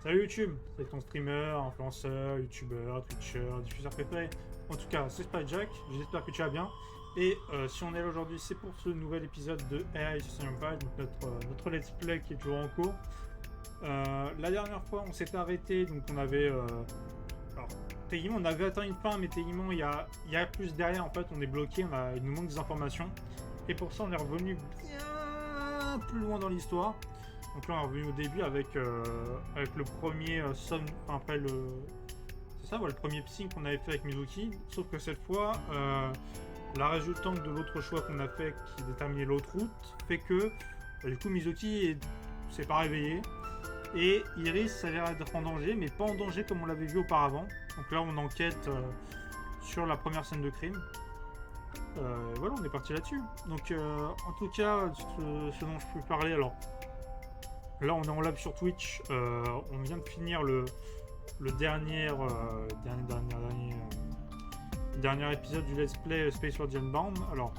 Salut YouTube, c'est ton streamer, influenceur, youtubeur, twitcher, diffuseur préféré. En tout cas, c'est Spyjack, j'espère que tu vas bien. Et si on est là aujourd'hui, c'est pour ce nouvel épisode de AI System Empire, donc notre let's play qui est toujours en cours. La dernière fois, on s'était arrêté, donc on avait... alors, techniquement, on avait atteint une fin, mais techniquement, il y a plus derrière, en fait, on est bloqué, il nous manque des informations. Et pour ça, on est revenu bien plus loin dans l'histoire. Donc là on est revenu au début avec le premier après le... C'est ça, voilà, le premier psy qu'on avait fait avec Mizuki. Sauf que cette fois, la résultante de l'autre choix qu'on a fait qui déterminait l'autre route fait que du coup Mizuki s'est pas réveillé. Et Iris s'avère être en danger, mais pas en danger comme on l'avait vu auparavant. Donc là on enquête sur la première scène de crime. Voilà, on est parti là-dessus. Donc en tout cas, ce dont je peux parler, alors... Là, on est en live sur Twitch. On vient de finir le dernier épisode du Let's Play Space World Unbound. Alors,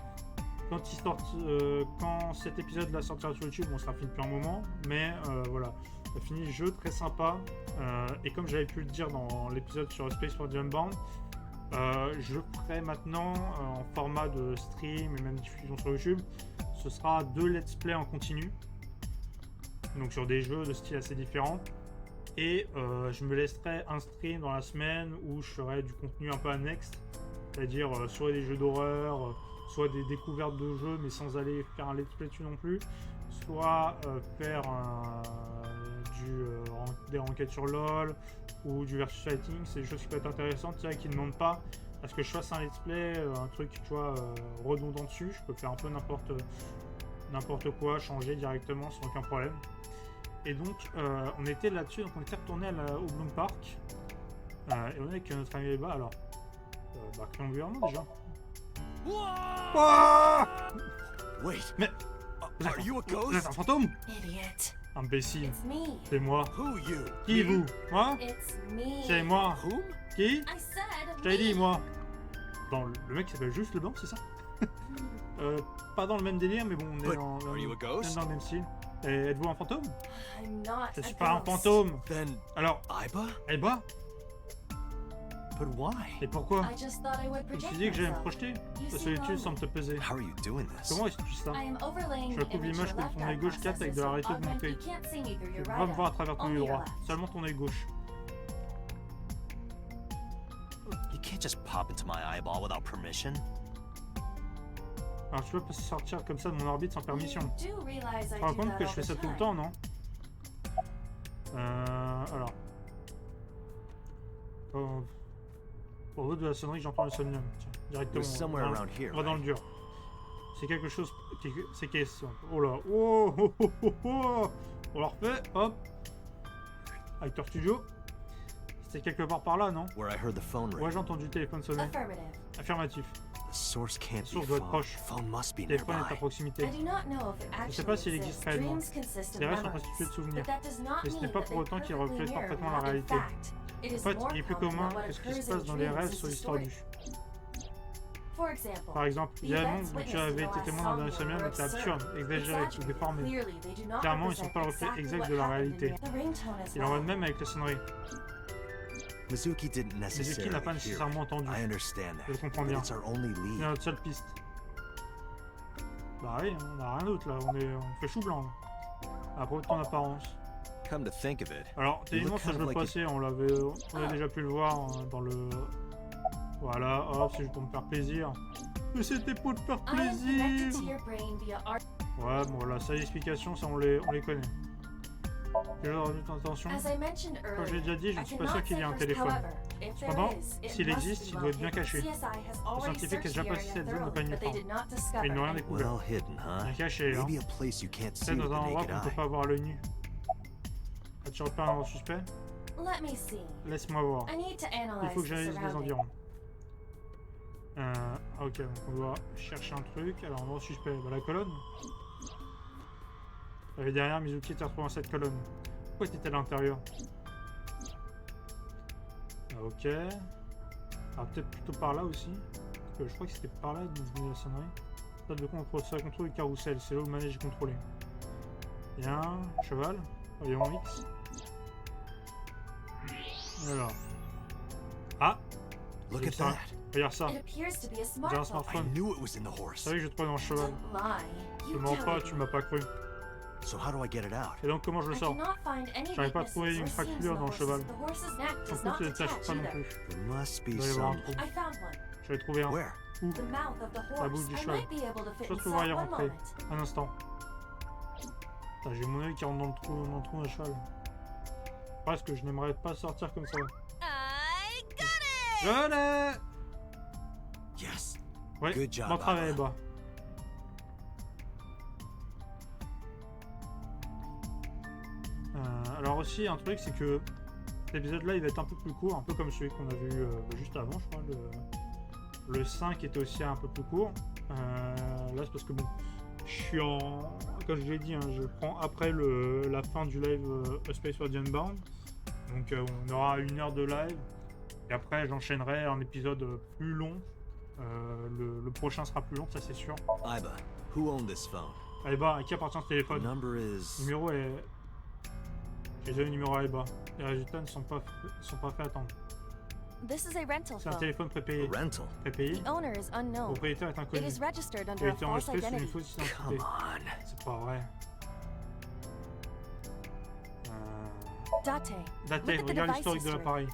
quand cet épisode-là sortira sur YouTube, on sera fini depuis un moment. Mais voilà, on a fini le jeu, très sympa. Et comme j'avais pu le dire dans l'épisode sur Space World Unbound, je ferai maintenant en format de stream et même diffusion sur YouTube. Ce sera 2 Let's Play en continu. Donc sur des jeux de style assez différents, et je me laisserai un stream dans la semaine où je ferai du contenu un peu annexe, c'est-à-dire soit des jeux d'horreur, soit des découvertes de jeux mais sans aller faire un let's play dessus non plus, soit faire des enquêtes sur LoL ou du versus fighting. C'est des choses qui peuvent être intéressantes, qui ne demandent pas à ce que je fasse un let's play, un truc tu vois redondant dessus. Je peux faire un peu n'importe quoi, changer directement sans aucun problème. Et donc on était là-dessus, donc on était retourné au Bloom Park et on est avec notre ami Eba. Alors triangulairement déjà. Wait, Mais are you a vous êtes un ghost? fantôme? Idiot. Imbécile, It's me. c'est moi. Who you? Qui vous? Moi? It's me. C'est moi. Whom? Qui? I said Je t'avais dit me. moi. Dans le mec qui s'appelle juste le blanc, c'est ça? Pas dans le même délire, mais bon, on est But dans are you a ghost? le même style. Et êtes-vous un fantôme? I'm not Je a suis pas un ghost. fantôme. Then Alors, Aiba? Eba? But why? Et pourquoi? I just thought I would Je me project suis dit que j'allais me myself. projeter. You La seem solitude lonely. semble te peser. How are you doing this? Comment est-ce que tu fais ça? I am overlaying Je the coupe image l'image your que left ton œil eye gauche capte avec de la processes réalité to augmentée. augment you can't see neither Tu your peux right pas me voir à eye, travers ton only œil your droit, left. seulement ton œil gauche. You can't just pop into my eyeball without permission. Alors tu peux pas sortir comme ça de mon orbite sans permission. You do realize Tu I te rends do compte that que je all fais the ça tout le time. temps, non? Alors. Pour vous de la sonnerie, j'entends le somnium. Tiens, We're directement. somewhere around here, On va dans le right? dur. C'est quelque chose. C'est question. Oh là. Oh, oh, oh, oh, oh. On le refait. Hop. Acteur Studio. C'était quelque part par là, non? Where I heard the phone ring. Ouais, j'ai entendu le téléphone sonner. Affirmative. Affirmatif. The source can't be source doit être far. proche. The phone must be Le téléphone est à nearby. proximité. I do not know if it Je sais pas actually s'il existe exists. réellement. Dreams consist of Les rêves sont memories, constitués de souvenirs. but that does not Mais ce n'est mean pas that pour they autant qu'ils perfectly reflètent mirror parfaitement la reality. réalité. In fact, it is En fait, more il est plus common commun that what que ce qui occurs se in passe dans les dreams rêves is sont distorted. distordus. For example, Par exemple, the il y a un events monde où tu witnessed avais in the été last témoin d'un somnium somnium were était absurde, absurd, exagéré ou exaggerated. déformé. Clearly, they do not Clairement, ils sont represent pas le reflet exactly exact what de la happened in réalité. real- The ringtone as Il en va de well. même avec la sonnerie. Mizuki didn't Mizuki necessarily n'a pas hear nécessairement it. entendu. I understand Je that. comprends But bien. it's our only C'est lead. notre seule piste. Bah oui, on n'a rien d'autre là, on fait chou blanc. Là. Après autant d'apparence. Come to think of it, Alors, techniquement, ça je le passais, on a déjà pu le voir dans le. Voilà, hop, c'est juste pour me faire plaisir. Mais c'était pour te faire I am connected plaisir! to your brain via art. Ouais, bon voilà, ça l'explication, ça on les connaît. J'ai retenu ton attention. As I mentioned Comme je l'ai earlier, déjà dit, je ne I suis pas cannot sûr qu'il y ait say un first, téléphone. however, if there Cependant, is, it s'il must existe, be il doit être bien well caché. hidden. CSI has Les already scientifiques ont searched déjà the passé area cette zone de thoroughly, panier but they did not discover Mais ils n'ont rien any- découvert. well hidden, huh? Bien caché, hein. Maybe a place you can't see Peut-être with dans un the endroit naked qu'on ne peut eye. pas voir à l'œil nu. As-tu repéré un suspect? Let me see. Laisse-moi voir. I need to Il analyze faut que the j'analyse les surroundings. environs. Ok, donc on doit chercher un truc. Alors, on va suspect. Bah, la colonne. Et derrière, Mizuki était retrouvé dans cette colonne. Pourquoi était à l'intérieur? Ok. Alors, peut-être plutôt par là aussi. Parce que je crois que c'était par là d'où venait la sonnerie. Salle de contrôle, ça contrôle du carrousel. C'est là où le manège est contrôlé. Bien. Cheval. Voyons X. Alors. Ah, Look c'est at ça. that. Regarde ça. It appears to be a J'ai un smartphone. I smartphone. knew it was in the C'est horse. vrai que je te trouvais dans le cheval. Don't lie. Je You mens pas, tell tu me. m'as pas cru. So how do I get it out? Et donc comment je le I sors? cannot find any J'arrive pas à weaknesses trouver une or fracture seams in dans le the cheval. horse. The horse's neck Son does cou not ne détache detach pas non either. plus. There must be Il doit y avoir un some. trou. I found one. J'avais trouvé un. Where? Où? The mouth of the La bouche horse. du I cheval. might be able to fit Je pense inside pouvoir y one rentrer. moment. Un instant. Putain, j'ai mon œil qui rentre dans le trou d'un cheval. Parce que je n'aimerais pas sortir comme ça. I got it! Je l'ai! Yes. Ouais, Good job, bon travail, Abba. Abba. Alors aussi, un truc, c'est que cet épisode-là, il va être un peu plus court, un peu comme celui qu'on a vu juste avant, je crois. Le 5 était aussi un peu plus court. Là, c'est parce que bon, je suis en... Comme je l'ai dit, hein, je prends après la fin du live A Space for the Unbound. Donc on aura 1 heure de live. Et après, j'enchaînerai un épisode plus long. Le prochain sera plus long, ça c'est sûr. Iba, who owned this phone? Allez, bah, à qui appartient ce The téléphone? number Le is. numéro est... J'ai donné le numéro à Eba. Les résultats ne sont pas faits attendre. This is a rental C'est un phone. téléphone prépayé. Rental. Prépayé. The owner is Le unknown. propriétaire est It inconnu. is registered Il under a a été false enregistré sous une identity. fausse Come identité. on. C'est pas vrai. Date. Date, Look at the regarde device l'historique de history. l'appareil.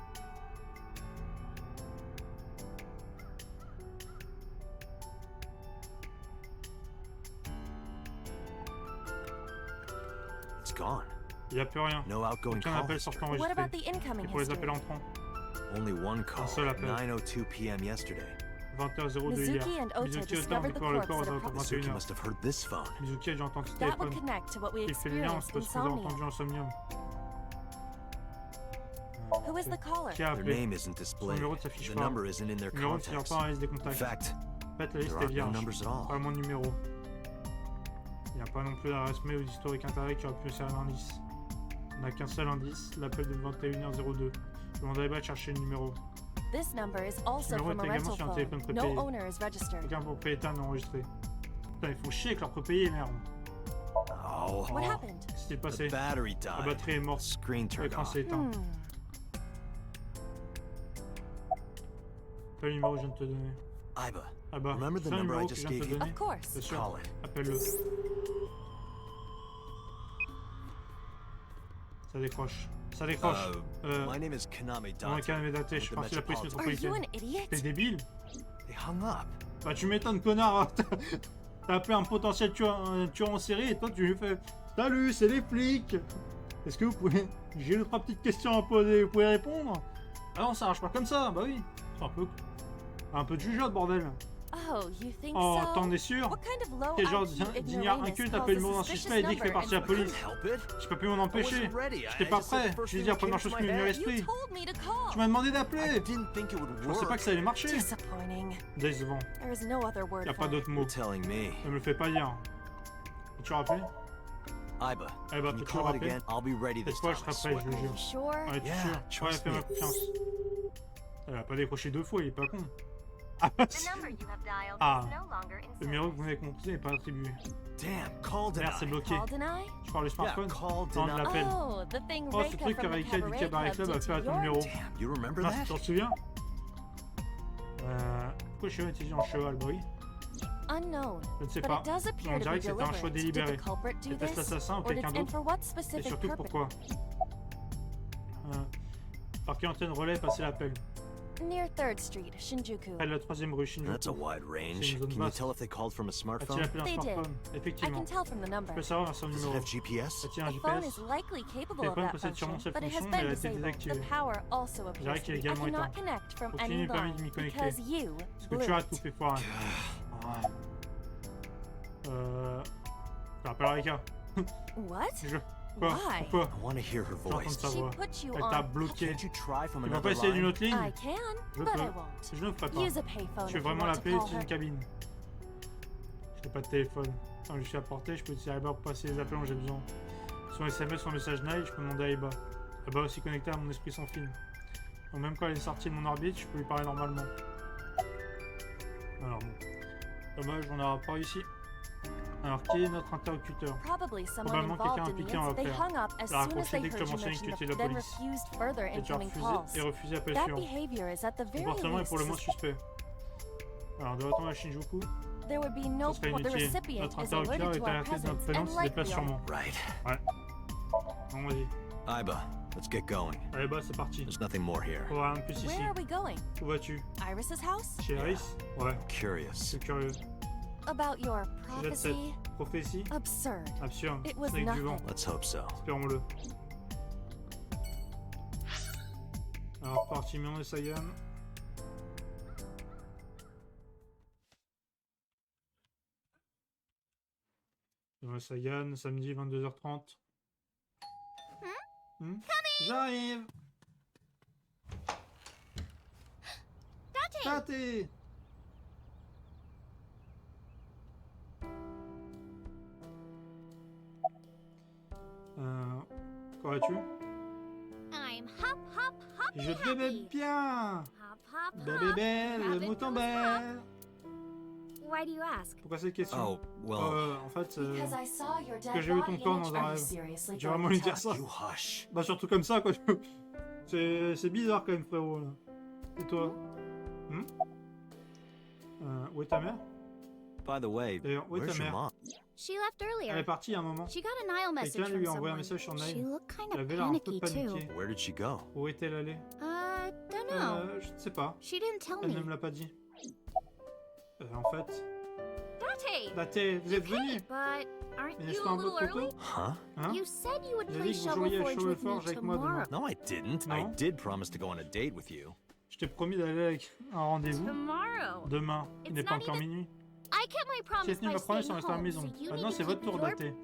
It's gone. Il n'y a plus rien. No outgoing Aucun call. appel sortant What enregistré. about the incoming Et pour les history? appels entrants, Only one call. seul appel. 9:02 p.m. yesterday. 20h02 hier. Mizuki and Ota Mizuki Ota ont discovered the découvert le corps corpse aux at alentours de Mizuki 21h. must have heard this phone. Mizuki a dû entendre ce That would téléphone. connect to what we Il fait le lien experienced entre ce que vous avez insomnia. entendu en Somnium. Who is the caller? Qui a Their appelé? name isn't displayed. numéro ne s'affiche The pas. number isn't in their Le numéro ne figure contacts. pas dans la liste des In contacts. fact, En fait, la there liste est aren't no vierge. numbers at all. Pas mon numéro. Il n'y a pas non plus d'adresse mail ou d'historique internet qui aurait pu servir d'indice. On n'a qu'un seul indice, l'appel de 21h02. Je demanderai à Eba de chercher le numéro. This number is also Numéro from a est également rental sur un téléphone phone. prépayé. No owner is registered. Aucun propriétaire n'est enregistré. Putain, ils font chier avec leur prépayé, merde. Oh, What Oh. happened? Qu'est-ce qui s'est the passé? battery La died. batterie est morte. Screen turned L'écran off. s'est éteint. Quel numéro je viens de te donner? Iba, Ah bah, Remember the c'est un number I numéro que je just viens de te gave you? donner. Of course. Bien sûr. call it. Appelle-le. Ça décroche. Ça décroche. My name is Kaname Dans le Dante. cas daté, je suis with parti de la the police Are you métropolitaine. an idiot? T'es débile? They hung up. Bah tu m'étonnes, connard. T'as appelé un potentiel tueur en série et toi tu lui fais salut, c'est les flics. Est-ce que vous pouvez... J'ai 2 3 petites questions à poser, vous pouvez répondre? Ah non, ça marche pas comme ça, bah oui. C'est un peu de jugeote, bordel. Oh, you think Oh, so? t'en es sûr? What kind of low Quel genre IQ d'ignare ignoramus inculte calls appelle le a mot d'un suspicious suspect et dit qu'il fait number partie de la and- police? Couldn't help it. J'ai pas pu m'en I empêcher. wasn't ready. J'étais I pas just said prêt. the first Je lui ai thing dit la that came première to chose my qui m'est venue à head. l'esprit. You told me to Tu call. m'as demandé I d'appeler. didn't think it would Je pensais pas work. que ça allait marcher. Disappointing. Décevant. There is no other word Y a for pas it. d'autre mot. You're telling me. Ne me le fais pas dire. Tu as rappelé? Iba, Eh bah, when you peux-tu call it rappeler? again, I'll be ready Cette this fois, time. je I serai prêt, swear. je le Are you jure. sure? Ouais, tu es Yeah, sûr? Ouais, trust fais-moi me. confiance. Elle a pas décroché 2 fois, il est pas con. Ah, The number you have dialed Ah. is no longer in le numéro que service. vous m'avez composé n'est pas attribué. Damn, call Merde, c'est denied. bloqué. Call deny? Tu parles du Yeah, smartphone? call Non, je denied. l'appelle. Oh, the thing Oh, ce Reika truc que from the Reika du Cabaret Cabaret Club a Club fait à did ton to numéro. yours? Damn, you remember Ah, tu that? t'en souviens? Pourquoi le cheval était en cheval? Bah oui, Unknown. je ne sais But pas. it does appear On to dirait be que c'était un choix deliberate. Did délibéré. the culprit do C'était this? l'assassin ou Or did, quelqu'un and d'autre? for what Et specific surtout purpose? pourquoi? Par quelle antenne relais passer l'appel? Near 3rd Street, Shinjuku. Près de la 3ème rue Shinjuku. That's a wide range. C'est une zone Can you vaste. tell if they called from a A-t-il smartphone? appelé un They did. smartphone? I Effectivement. can tell from the Je number. peux savoir vers son Does it numéro. have GPS? A-t-il un The phone GPS? is likely capable Le of téléphone that possède sûrement function, cette but it has fonction, mais been elle a été disabled. The désactivée. power also appears dirais to qu'il est be. I également cannot éteint. connect from Aucune any ne permet de line m'y connecter. because you Parce que blew tu as it. tout fait foirer. Tu rappelles Rika? What? Quoi? Why? Pourquoi? I want to hear her J'entends voice. sa She voix. put you Elle t'a on. bloqué. Can't you try from Tu vas pas another essayer d'une line? autre ligne? I can, Je but peux. I won't. Je ne le ferai pas. Use a payphone Tu veux if you vraiment want to l'appeler? call Utilise her. une cabine. Je n'ai pas de téléphone. Quand je suis à portée, je peux utiliser Eba pour passer les appels dont j'ai besoin. Sur SMS ou un message Night, je peux demander à Eba. Eba est aussi connecté à mon esprit sans fil. Donc même quand elle est sortie de mon orbite, je peux lui parler normalement. Alors bon. Dommage, on n'aura pas réussi. Alors, qui est notre interlocuteur? Probably someone Probablement quelqu'un involved in impliqué the en incident. They l'affaire. hung up as La soon as raccroché they dès que tu heard as you mentionné que mention tu étais it, la then police. refused further Et tu as incoming calls. refusé appel That suivant. behavior is at the Le very comportement est least pour le moins sus- suspect. Alors, de retour à Shinjuku, There would be no ça serait point. The inutile. recipient Notre is interlocuteur alerted est to our alerté de notre presence présence and et se déplace likely sûrement. Right. Bon, vas-y. Iba, let's get going. Allez, bah, c'est parti. There's nothing more here. On va rien de plus ici. Where are we going? Où vas-tu? Iris's house? Chez Iris? Ouais, Curious. c'est curieux. About your Jet set. prophecy? Prophétie? Absurd. Absurde. It was Ce n'est que du vent. nothing. Let's hope so. Espérons-le. Alors, parti Mion et Sagan. Mion et Sagan, samedi 22h30. J'arrive! Tate! Comment vas-tu? I'm hop hop hoppy Je te vais happy. bien! Hop hop Bébé hop. belle, le Rabbit mouton goes hop. belle! Why do you ask? Pourquoi cette question? Oh, well, En fait, Because I saw your dead que j'ai vu body ton corps image. dans un Are you rêve. seriously Tu going vas vraiment to lui dire tell ça? you hush. Bah surtout comme ça quoi. C'est bizarre quand même frérot là. Et toi? Où est ta mère? By the way, D'ailleurs, où est where's ta your mère? mom? She left Elle est earlier. partie à un moment. She got a Nile message Quelqu'un from lui a envoyé un someone. message sur She Nile. looked kind Elle of avait l'air un peu panicky too. paniquée. Where did she go? Où est-elle allée? Don't know. Je ne sais pas. She didn't tell Elle ne me. me l'a pas dit. En fait, Date! Date, vous êtes venus? But aren't Mais you n'est-ce a pas un peu little trop tôt? early? Huh? Hein? You said you would Vous avez play dit que vous Shovel joueriez à Forge Shovel with me Forge avec moi tomorrow. demain. No, I didn't. I No? did promise to go on a date with you. Je t'ai promis d'aller avec un rendez-vous Tomorrow. demain. Il It's n'est pas not encore even- minuit. I kept my Qui promise a tenu by ma promesse en staying restant à la home, maison? so you Maintenant need c'est to votre keep tour your... Date.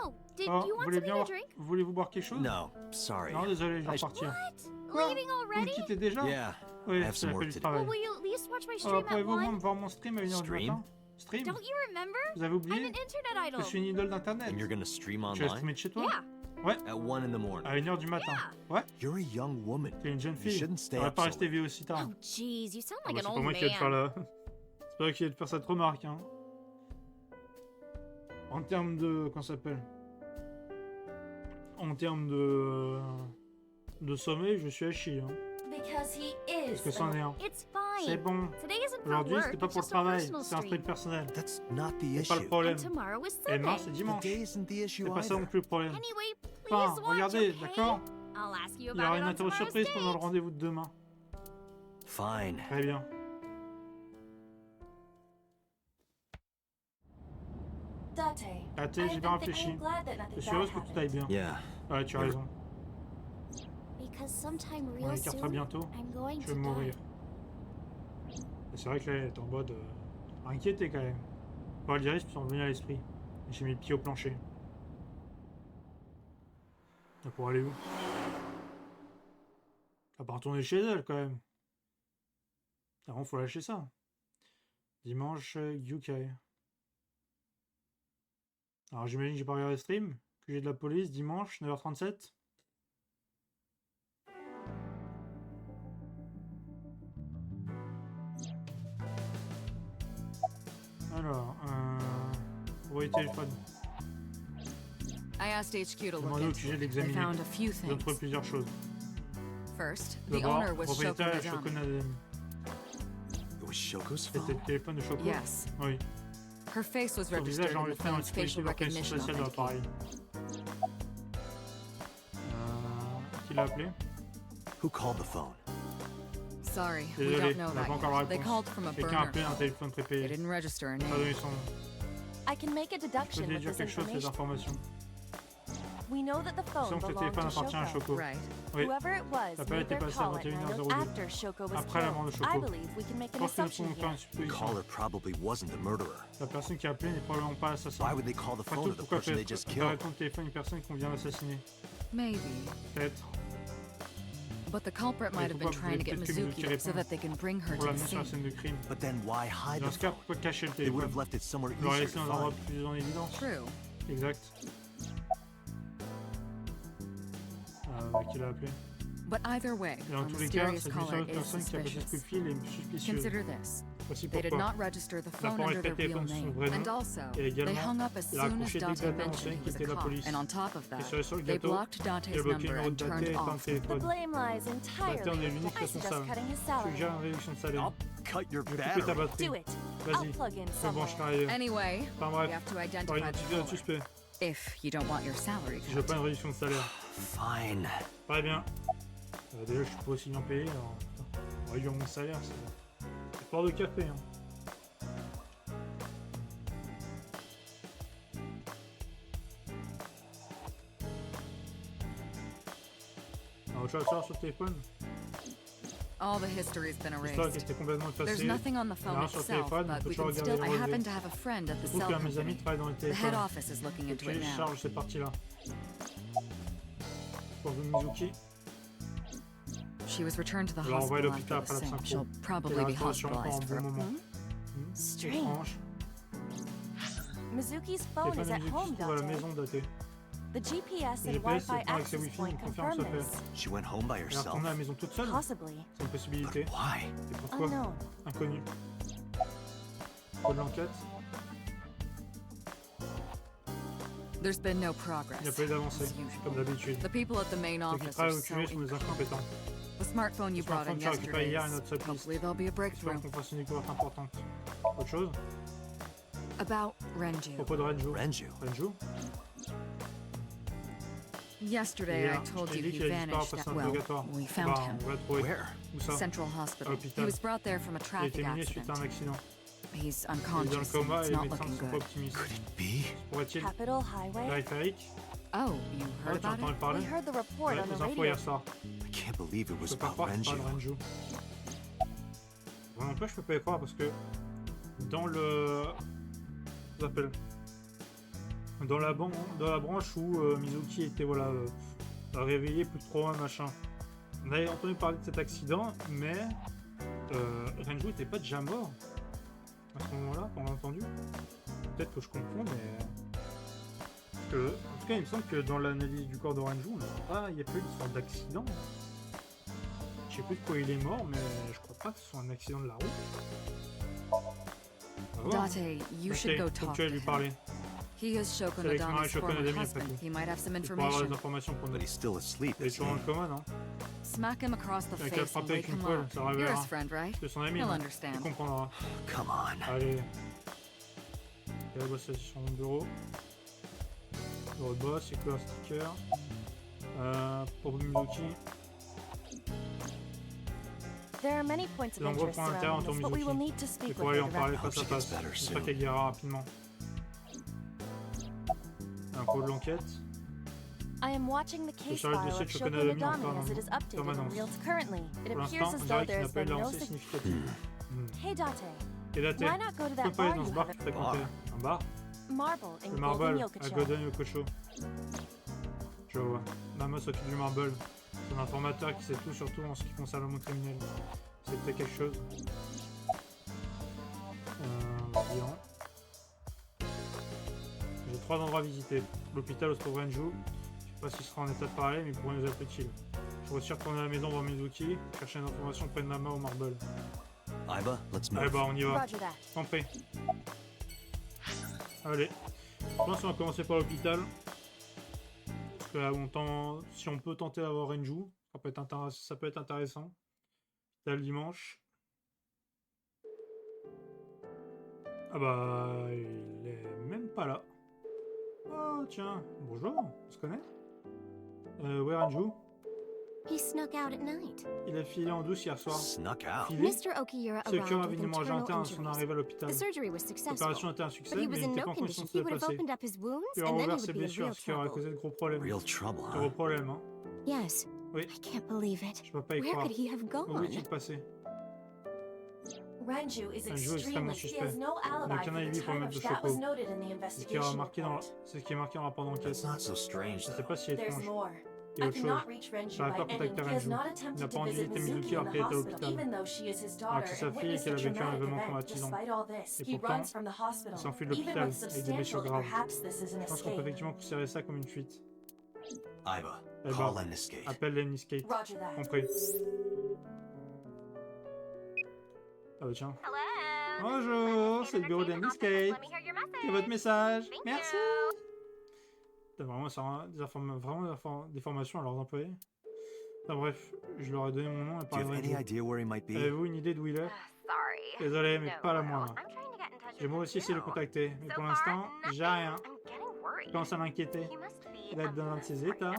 Oh, did Oh, you vous want voulez something bien to voir... drink? Voulez-vous boire quelque chose? No, sorry. Non, désolé, je dois I- partir. What? Quoi? Leaving Vous me already? quittez déjà? Yeah. Oui, I have c'est some la work du to do. travail. Well, will you at least watch my stream at Pouvez-vous 1? voir mon stream à 1h du Stream? matin? Stream? Don't you remember? Vous avez I'm oublié? an internet idol. Je suis une idole d'internet. And you're gonna stream Tu vas online? streamer de chez toi? Yeah. At 1 in the morning. À 1h du matin. Ouais? You're a young woman. T'es une jeune You fille. shouldn't stay On va up pas so rester late. vieux aussi tard. Oh, jeez, you sound Ah like bah, an c'est pas old moi qui vais te faire man. la... C'est pas moi qui vais te faire cette remarque, hein. En termes de... Comment ça s'appelle? En termes de sommeil, je suis à chier, hein. Because he Parce is. que c'en est un. It's C'est fine. bon. Today isn't for Aujourd'hui, work, c'était pas it's pour le just a travail. personal C'est un stream. stream personnel. That's not the C'est pas le issue. problème. And tomorrow is Et demain, Sunday. c'est The dimanche. day isn't the issue C'est pas ça non either. plus le problème. Anyway, please Enfin, watch, regardez, okay? d'accord? I'll ask you Il y about aura it une on interview tomorrow's surprise pendant le date. rendez-vous de demain. Fine. Très bien. Date. Date, I j'ai have bien been réfléchi. thinking, glad that Je nothing suis bad heureuse que tout aille happened. bien. Yeah. Ouais, tu as raison. Because sometime On real écartera soon, bientôt. I'm going Je to vais mourir. die. Et c'est vrai que là, elle est en mode inquiété quand même. Bon, le dirige, ils sont venus à l'esprit. J'ai mis le pied au plancher. Et pour aller où? Elle va pas retourner chez elle quand même. Avant, faut lâcher ça. Dimanche, UK. Alors j'imagine que j'ai pas regardé le stream. Que j'ai de la police dimanche, 9h37. Alors, où est le téléphone? I asked HQ to look Demandez au into QG de it. They l'examiner. found a few Ils ont trouvé things. plusieurs choses. First, the D'abord, owner was Shoko propriétaire est Nadami. Shoko Nadami. It was Shoko's C'était phone. le téléphone de Shoko? Yes. Oui. Her face was Son registered visage in the enregistré dans le phone's dispositif facial de reconnaissance recognition faciale de l'appareil. authenticator. Qui l'a appelé? Who called the phone? Sorry, we Désolé, don't know on n'a that pas encore la yet. They réponse. called from a Quelqu'un a burner. appelé un téléphone They prépayé. didn't register a Pas name. donné son nom. I can make a Je peux deduction with déduire this quelque chose de ces information. informations. We know that the phone Sans que ce belonged téléphone to appartient à Shoko. Shoko. Right. Oui. Whoever it was L'appel a made été their passé à call at 21h02. 9 after Shoko was Après la mort de killed. Shoko. I believe we can make Je an pense que nous assumption pouvons faire une here. The supposition. caller probably wasn't the murderer. La personne qui a appelé n'est probablement pas l'assassin. Why would they call the Après phone tout, of the pourquoi person they just peut-être killed? répondre au téléphone une personne qu'on vient d'assassiner? Maybe. Peut-être. But the culprit might have been pourquoi trying to get vous voulez peut-être que Mizuki so Mizuki that they can bring her Pour to the l'amener sur la scene. scène de crime. But then why hide Dans the ce cas, phone? pourquoi cacher le They would have téléphone? left it somewhere Vous l'aurez easier laissé to dans un endroit find. plus en évidence. True. Exact. Qui l'a appelé? But either way, Et dans our tous les cas, mysterious cette caller mystérieuse is personne qui a passé ce coup de suspicious. fil est suspicieuse. Consider this. Voici They did pourquoi. not register the Il a phone pas under their enregistré le real téléphone de son name. vrai nom. And also, Et they également, hung up as il a soon as accroché dès que Dante Dante a mentioned annoncé he qu'il was a était la cop. police. And on top of Et that, sur le they gâteau, blocked il a Dante's bloqué le number numéro de and Dante turned et éteint le off. The téléphone. blame lies Dante en entirely est with l'unique I suggest responsable. cutting his Je salary. suggère une réduction de salaire. I'll cut your Je vais couper ta battery. batterie. Do it. Vas-y, I'll plug in je somewhere. brancherai ailleurs. Anyway, Enfin you bref, have to pour identify the identifier le caller. suspect. If you don't want your salary Si je veux cut. pas une réduction de salaire. Fine. Très bien. Déjà, je suis pas aussi bien payé. Alors, putain, on va réduire mon salaire, c'est fort de café. Hein. Alors, autre chose à faire sur le téléphone. All the history's been L'histoire qui erased. était complètement There's effacée. nothing on the phone Rien sur le itself, téléphone, on but peut we toujours can regarder still. les I happen relevés. to have a friend at the Je trouve cell qu'un de mes amis company. travaille dans les The head téléphones. office is looking Donc, into it now. télécharge cette partie-là. Pour Mizuki. She was returned to the Alors, on va à hospital l'hôpital after the après la sync. synchro. She'll Et probably là, be ça sur encore un hospitalized bon for. moment. Strange. Étrange. Mizuki's Le phone is téléphone at de Mizuki home, se trouve à la Dante. maison datée. The GPS Le and GPS Wi-Fi est connecté access Wi-Fi, point il confirme confirm ce this. fait. She went home by Elle est herself. retournée à la maison toute seule. Possibly. C'est une possibilité. But why? Et pourquoi? Unknown. Inconnu. Pour de l'enquête, There's been no il n'y a progress. pas eu d'avancée, As usual. comme d'habitude. The people at the main Ceux qui office are travaillent au so QA sont des incompetent. incompétents. The smartphone you Le brought in smartphone que tu as récupéré yesterday hier est is notre surprise. hopefully there'll be a J'espère breakthrough. qu'on fasse une découverte importante. Autre chose? About À Renju. propos de Renju. Renju. Renju? Yesterday Hier, I told je t'ai you dit he qu'il allait disparaître vanished après at, un well, purgatoire. we found Bah, him. on va le trouver. Where? Où ça? Central Hospital. l'hôpital. He was brought there from a Il a été traffic éliminé suite à accident. un accident. He's Il est dans le unconscious and coma it's et les not médecins looking ne sont pas good. optimistes. Could it be? Pourrait-il? Capital Highway. Périphérique? Oh, you Ouais, heard tu as about entendu it? parler? We heard the report Ouais, on the les infos radio. hier soir. I can't believe it Je was peux pas about croire que tu Renju. parles de Renju. Moi non plus, je peux pas y croire parce que dans le... Comment ça s'appelle? Dans la branche où Mizuki était voilà, réveillé plus de trauma machin. On avait entendu parler de cet accident, mais Renju n'était pas déjà mort à ce moment-là, on l'a entendu. Peut-être que je confonds, mais... Parce que, en tout cas, il me semble que dans l'analyse du corps de Renju, il n'y a pas eu de sorte d'accident. Je sais plus de quoi il est mort, mais je crois pas que ce soit un accident de la route. On va voir. Date, you should go Ok, faut que talk tu to ailles lui him. parler. He is Shoko C'est l'ex-mari Nadami's Shoko former Nadami, après husband. tout. He might have some Il pourra avoir des information. informations pour nous. But he's still asleep, Il est isn't toujours dans he? le coma, non? Smack him across the Il a qu'à le face and frapper avec wake une him poêle, up. ça You're réveillera. his friend, right? C'est son ami, He'll non? Il understand. comprendra. Come on. Allez. Il va bosser sur son bureau. Bureau de boss, c'est quoi un sticker? Pour Mizuki. There are many points of L'endroit interest pour l'intérieur surrounding autour this, but we will Mizuki. need to Il speak faut with aller her en parler directly. face à Hope she gets face. better J'espère soon. qu'elle guérira rapidement. Info de l'enquête. I am watching the case charge file de of Shoko Shoko Nadami en Nadami as it is updated in permanence. real currently. It Pour appears l'instant, as on though dirait qu'il there n'a has pas eu been no d'avancée significative. Hey Date, Et daté. why not go to Tu that peux pas aller bar dans you ce bar have que at tu fréquentais? Un bar? Marble in Le Golden Marble à Yokocho? Golden Yokocho. Je vois. Mama s'occupe du Marble. C'est un informateur qui sait tout, surtout en ce qui concerne le monde criminel. C'est peut-être quelque chose. Environ. J'ai 3 endroits à visiter. L'hôpital où se trouve Renju. Je sais pas s'il sera en état de parler, mais il pourrait nous être utile. Je voudrais aussi retourner à la maison voir Mizuki, chercher une information auprès de Mama au Marble. Iba, let's Allez move. bah on y va. Roger that. T'en prie. Allez. Je pense qu'on va commencer par l'hôpital. Parce que là, si on peut tenter d'avoir Renju, ça peut être intéressant. Hôpital dimanche. Ah bah, il est même pas là. Oh tiens, bonjour, on se connaît? Ouais, Renju. He snuck out at night. Il a filé en douce hier soir. Snuck out. Filé? Mr. Okiura C'est le cœur arrived with évidemment internal argentin à son injuries. arrivée à l'hôpital. The surgery was L'opération successful, était un succès, but he mais was il in n'était no pas conscient condition. de ce qui He s'est would have passé. opened up his wounds, Il a and then he ouvert would ses be in blessures, real ce qui aurait trouble. causé de gros problèmes. Real trouble, De gros huh? problèmes, hein. Yes. Oui, I can't believe it. je peux pas y Where croire. could he have Où gone? est-il passé? Renju is Renju est extremely. extrêmement He suspect. has no Il n'a alibi aucun for the alibi pour le time mettre de that was Shoko. noted in the C'est ce qui est investigation remarqué dans, report. c'est ce qui est marqué dans le rapport d'enquête. That's not so strange, Je sais though. pas si There's étrange. more. Il y a I autre chose. cannot reach Renju J'arrive pas à by any. contacter He has Renju. not Il n'a attempted pas to envie visit d'être Mizuki Mizuki in alors the qu'il était à hospital, l'hôpital. even though she is his Alors daughter que c'est sa and fille et witnessed qu'elle a a vécu un traumatic événement event. traumatisant. Despite all this, Et he pourtant, runs from the hospital. il s'enfuit de Even l'hôpital with avec des blessures substantial, graves. perhaps this is an Je pense qu'on peut escape. effectivement considérer ça comme une fuite. Iba, Eh call ben, Lemniscate. appelle Lemniscate. Roger that. Compris. Ah bah tiens. Hello. Bonjour, c'est le bureau d'Andy. C'est votre message. Merci. T'as vraiment, des formations à leurs employés. Enfin, bref, je leur ai donné mon nom et Do you have parlé any idea where he might be? Avez-vous une idée d'où il est? Sorry. Désolé, mais No pas la worries. moindre. I'm trying to get in touch J'ai with moi him aussi essayé de le too. contacter, mais So pour far, l'instant, j'ai nothing. rien. I'm getting worried. Je commence à m'inquiéter. He must be Il doit être dans un de ses états.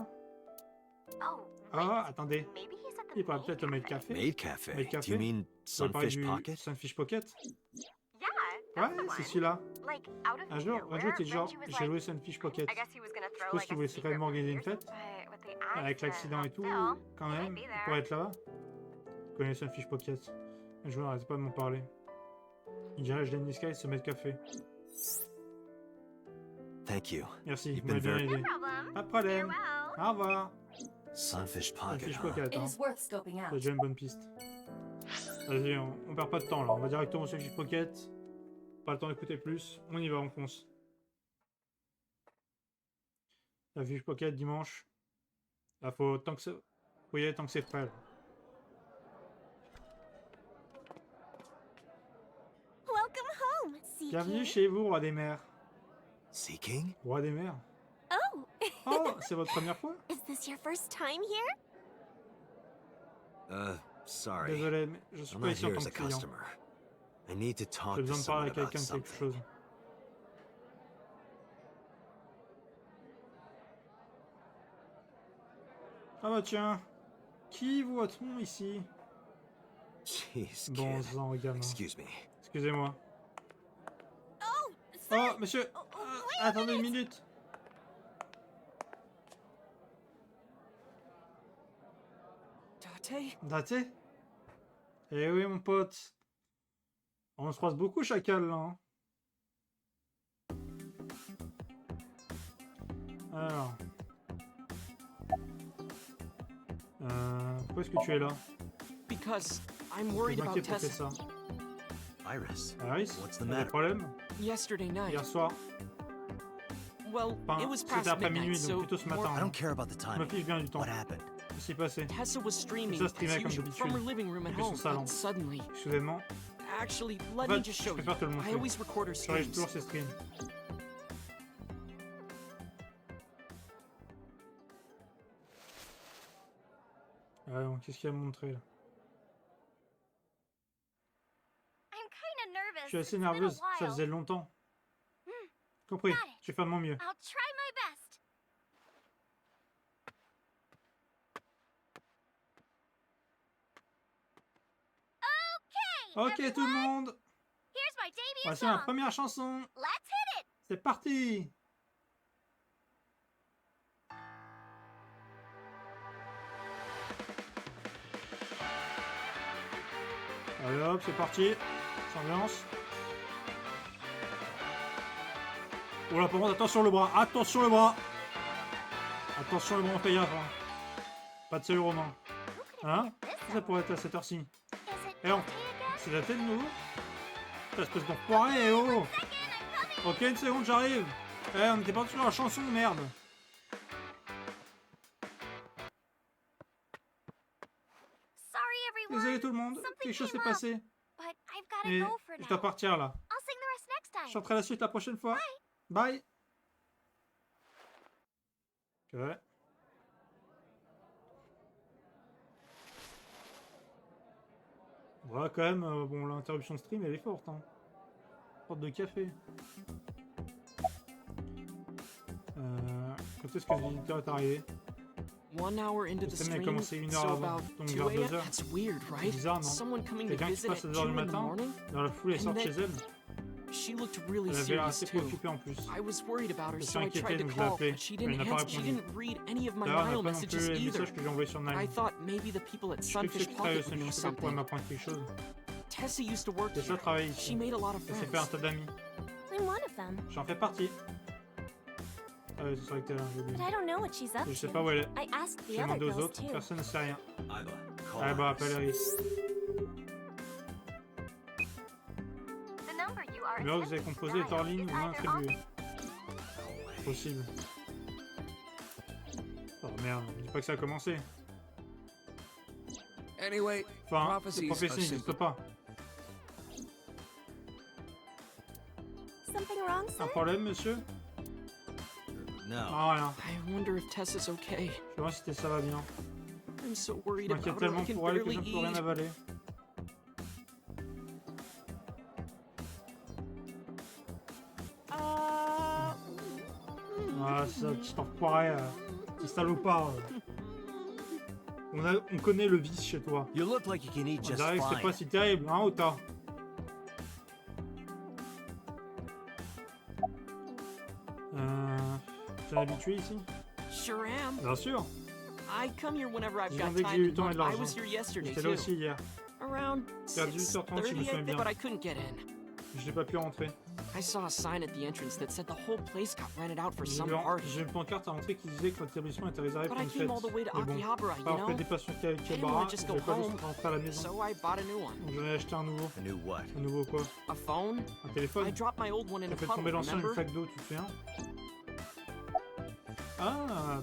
Oh, Oh, wait. attendez. Maybe he's at the Il parle maid peut-être au maid cafe. café. Maid Cafe. Maid Do Cafe? you mean Vous avez parlé Sunfish du Pocket? Sunfish Pocket? Yeah, that's the Ouais, c'est one. celui-là. Like, out of Un jour, nowhere, t'es genre, Benji was j'ai like, joué Sunfish Pocket. I guess he was gonna Je throw suppose like qu'il a voulait secret secrètement organiser une party or fête. something, but with the Avec accident, l'accident et tout, still, quand he même, might be il there. pourrait être là-bas. Je connais Sunfish Pocket. Un jour, n'arrête pas de m'en parler. Il dirige Danny Sky se mettre café. Thank you. Merci, You've vous m'avez been bien very- aidé. No problem. Pas de problème. Farewell. Au revoir. Sunfish Pocket. Sunfish Huh? Pocket, It hein. is worth scoping C'est out. déjà une bonne piste. Vas-y, on perd pas de temps là. On va directement au Sunfish Pocket. Pas le temps d'écouter plus. On y va, on fonce. Sunfish Pocket dimanche. Là, faut tant que c'est. Faut y aller tant que c'est prêt. Là. Welcome home, Sea Bienvenue King. chez vous, roi des mers. Sea King? Roi des mers. Oh, Oh, c'est votre première fois? is this your first time here? Sorry. Désolé, mais je suis I'm pas not ici en here tant as a que client. customer. I need to J'ai talk to besoin de parler someone à about quelqu'un de quelque something. chose. Ah bah tiens, qui voit-on ici? Jeez, Bon kid. sang, gamin. Excuse me. Excusez-moi. Oh, Oh, monsieur, wait a attendez une minute. Date? Daté? Eh oui, mon pote. On se croise beaucoup, chacal, là. Hein. Alors. Pourquoi est-ce que tu es là? Because I'm Je worried about m'inquiète pour faire Tessa. ça. Iris. Iris, What's the t'as des matter? problèmes? Yesterday night. Hier soir. Well, Enfin, it was c'était past après midnight, minuit, donc so plutôt ce more- matin. I don't care about the Je me timing. fiche bien du temps. What happened? Qu'est-ce qui s'est passé? Tessa was streaming Ça streamait as comme usual d'habitude. from her living room at Depuis son home, salon. but suddenly, Soudainement, actually, en let fait, me just je show you. préfère te le I montrer. always record her Je corrige streams. toujours ses streams. Ouais, donc qu'est-ce qu'il a montré là? I'm kind of nervous. Je suis assez It's been a nerveuse, ça while. faisait longtemps. Compris, Got it. je vais faire de mon mieux. I'll try my best. Okay. Ok tout le monde, Here's my debut voici ma song. première chanson. Let's hit it. C'est parti! Allez hop, c'est parti. S'ambiance. Oh là, par contre, attention le bras. Attention le bras. Attention le bras, on fait gaffe. Hein. Pas de salut romain. Hein? Ça pourrait être à cette heure-ci. Is it Et on... Dante again? C'est la tête de nouveau? Putain, espèce d'enfoiré, eh oh! Second, I'm coming. Ok, une seconde, j'arrive. Eh, on était pas sur la chanson, merde. Sorry, everyone. Désolé tout le monde, Something quelque chose s'est came up, passé. But I've got to Et go for je now. dois partir là. I'll sing the rest next Je time. chanterai la suite la prochaine fois. Bye. Ok. Voilà, quand même, bon, l'interruption de stream, elle est forte. Hein. Porte de café. Quand est-ce que l'éditeur est arrivé? 1 hour into the Le stream a stream, commencé une so heure avant, about donc 2 vers 2 a.m. heures. That's weird, right? bizarre, non? Someone coming to Quelqu'un qui visit passe at à 2 2h du in the matin, morning? dans la foule, elle sort de And chez elle. She looked really Elle avait l'air serious assez too. préoccupée en plus. I was worried about her, Elle s'est so I inquiétée, tried to donc je l'ai call, appelée, but she mais elle didn't n'a pas answer. She répondu. didn't read any of my D'ailleurs, elle Nile n'a pas non plus messages les either. messages que j'ai envoyés sur I Nile. thought maybe the people at Je sais que Sunfish ceux qui travaillent au Pocket would know Sunfish Pocket pourraient something. m'apprendre quelque chose. Tessa used to work C'est ça, here. travailler She ici. made a lot of Elle s'est fait un friends. tas d'amis. I'm one of them. J'en fais partie. Ah oui, c'est vrai que t'es là, j'ai oublié. But I don't know what she's up Je sais to. pas où elle est. I asked the J'ai other demandé aux girls autres, too. personne ne sait rien. Iva, call Ah bah, Iris. appelle Iris. The number you are Le numéro que vous avez attempting to composé est dial hors ligne is ou non either attribué. No way. Possible. Oh merde, dis pas que ça a commencé. Anyway, Enfin, prophecies les prophéties are n'existent simple. pas. Something wrong, Un sir? problème, monsieur? No. Ah, rien. I wonder if Tess is okay. Je vois si ça va bien. I'm so Je worried m'inquiète about her. tellement I can pour elle que barely je ne peux rien eat. avaler. Ah, ça, petit enfoiré, petit salopard. On connaît le vice chez toi. You look like you can eat On just dirait que c'est fine. pas si terrible, hein, Ota? Tu es habitué ici? Sure am. Bien sûr. I come here whenever I've Dis got donc dès que j'ai time eu and le temps et look, de I l'argent. was here yesterday J'étais là too. aussi hier. Around Vers 18h30, si je me 6:30, souviens I bien. think, but I couldn't get in. Je n'ai pas pu rentrer. I saw a sign at the entrance that said the whole place got rented out for J'ai some vu party. une pancarte à l'entrée qui disait que l'établissement était réservé But pour I une came fête. all the way to Mais bon, Akihabara, you alors que know? des passions qui I didn't Akihabara, wanna je just vais go pas home. juste rentrer à la maison. So I bought a new one. Donc j'en ai acheté un nouveau. I knew what? Un nouveau quoi? A phone? Un I téléphone? dropped my old one in T'as a fait puddle, tomber l'ancien une remember? flaque d'eau, tu te souviens? Ah,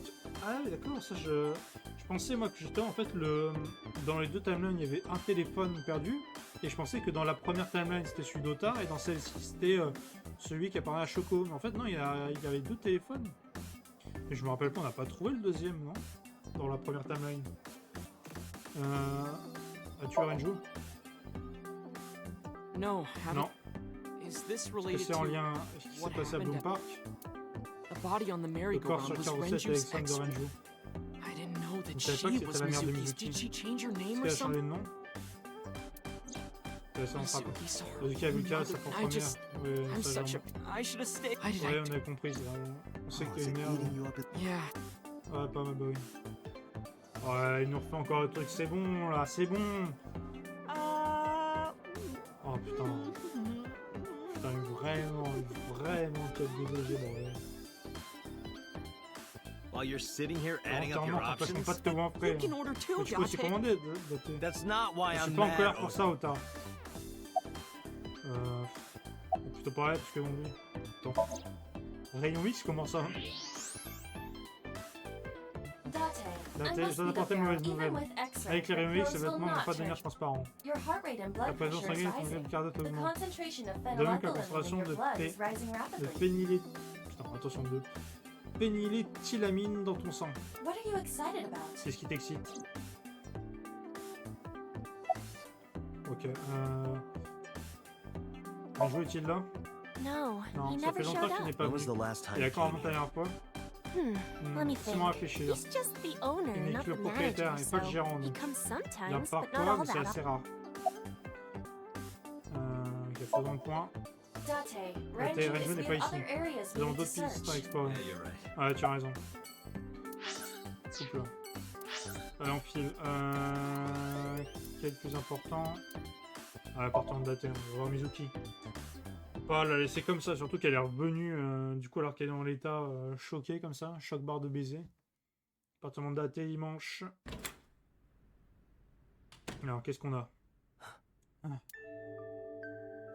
oui, d'accord, ça je pensais moi que justement en fait dans les deux timelines il y avait un téléphone perdu et je pensais que dans la première timeline c'était celui d'Ota et dans celle-ci c'était celui qui apparaît à Choco. Mais en fait non, il y avait deux téléphones. Et je me rappelle pas, on n'a pas trouvé le deuxième, non? Dans la première timeline. As-tu Renju? No, haven't. Non. Is this Est-ce que related c'est en to lien avec ce qui s'est what passé à happened Bloom at- Park? the body on the Le corps sur merry-go-round was carrousel avec Renju's Sam de ex? Renju. I didn't know that Je savais pas que she c'était was la mère de Mizuki's. Mizuki. Did she change her Est-ce name or qu'elle a changé something? de nom? Ça on fera pas. Mizuki saw her Mizuki a vu le cas, sa mother. propre I mère. just, Oui, I'm ça, such a. I should have stayed. Why did Ouais, I on a compris, c'est vraiment... On sait Oh, que is t'es it une merde. eating you up at... Yeah. Ouais, pas mal, bah oui. Ouais, il nous refait encore le truc, c'est bon, là, c'est bon. Oh putain. Putain, vraiment quel DDG, bordel. While you're sitting here adding up your Entièrement, t'as options? pas de te voir après. You can order too, Mais tu peux aussi Date. commander, Date. That's not why Je suis I'm pas en mad. colère pour ça, Ota. Plutôt pareil, parce que bon, lui. Attends. Rayon X, comment ça? Date, Date, I must ça be n'a the pas été mauvaise pharaoh. nouvelle. Even with X-ray, Avec les rayons X, les clothes will vêtements n'ont not pas devenir change. transparents. Your heart rate and La blood présence pressure is sanguine est rising. de cardiaque The augmente. concentration of De même que la phenylethylamine in concentration your de blood is rising de rapidly. Putain, attention, de phényléthylamine dans ton sang. What are you excited about? C'est ce qui t'excite. Ok, un jeu est-il là? No, Non, he ça never fait showed longtemps qu'il n'est up. pas When was venu. the last time Il a you quand came remonté la here? dernière fois? Let me Laisse-moi think. réfléchir. He's just the owner, Il n'est not que le the propriétaire manager, et pas le so gérant, he donc. comes Bien sometimes, par but not toi, all mais c'est that assez often. rare. Ok, faisons le point. Date, Renju Renju is n'est in pas ici. other areas Nous avons we need to d'autres pistes à search. explorer. Yeah, you're right. Ouais, tu as raison. Coupe là. Allez, on file. Quel est le plus important? Ah, important de dater, on va voir Mizuki. Pas la laisser comme ça, surtout qu'elle est revenue, du coup, alors qu'elle est dans l'état choqué comme ça, choc barre de baiser. Appartement daté, dimanche. Alors, qu'est-ce qu'on a?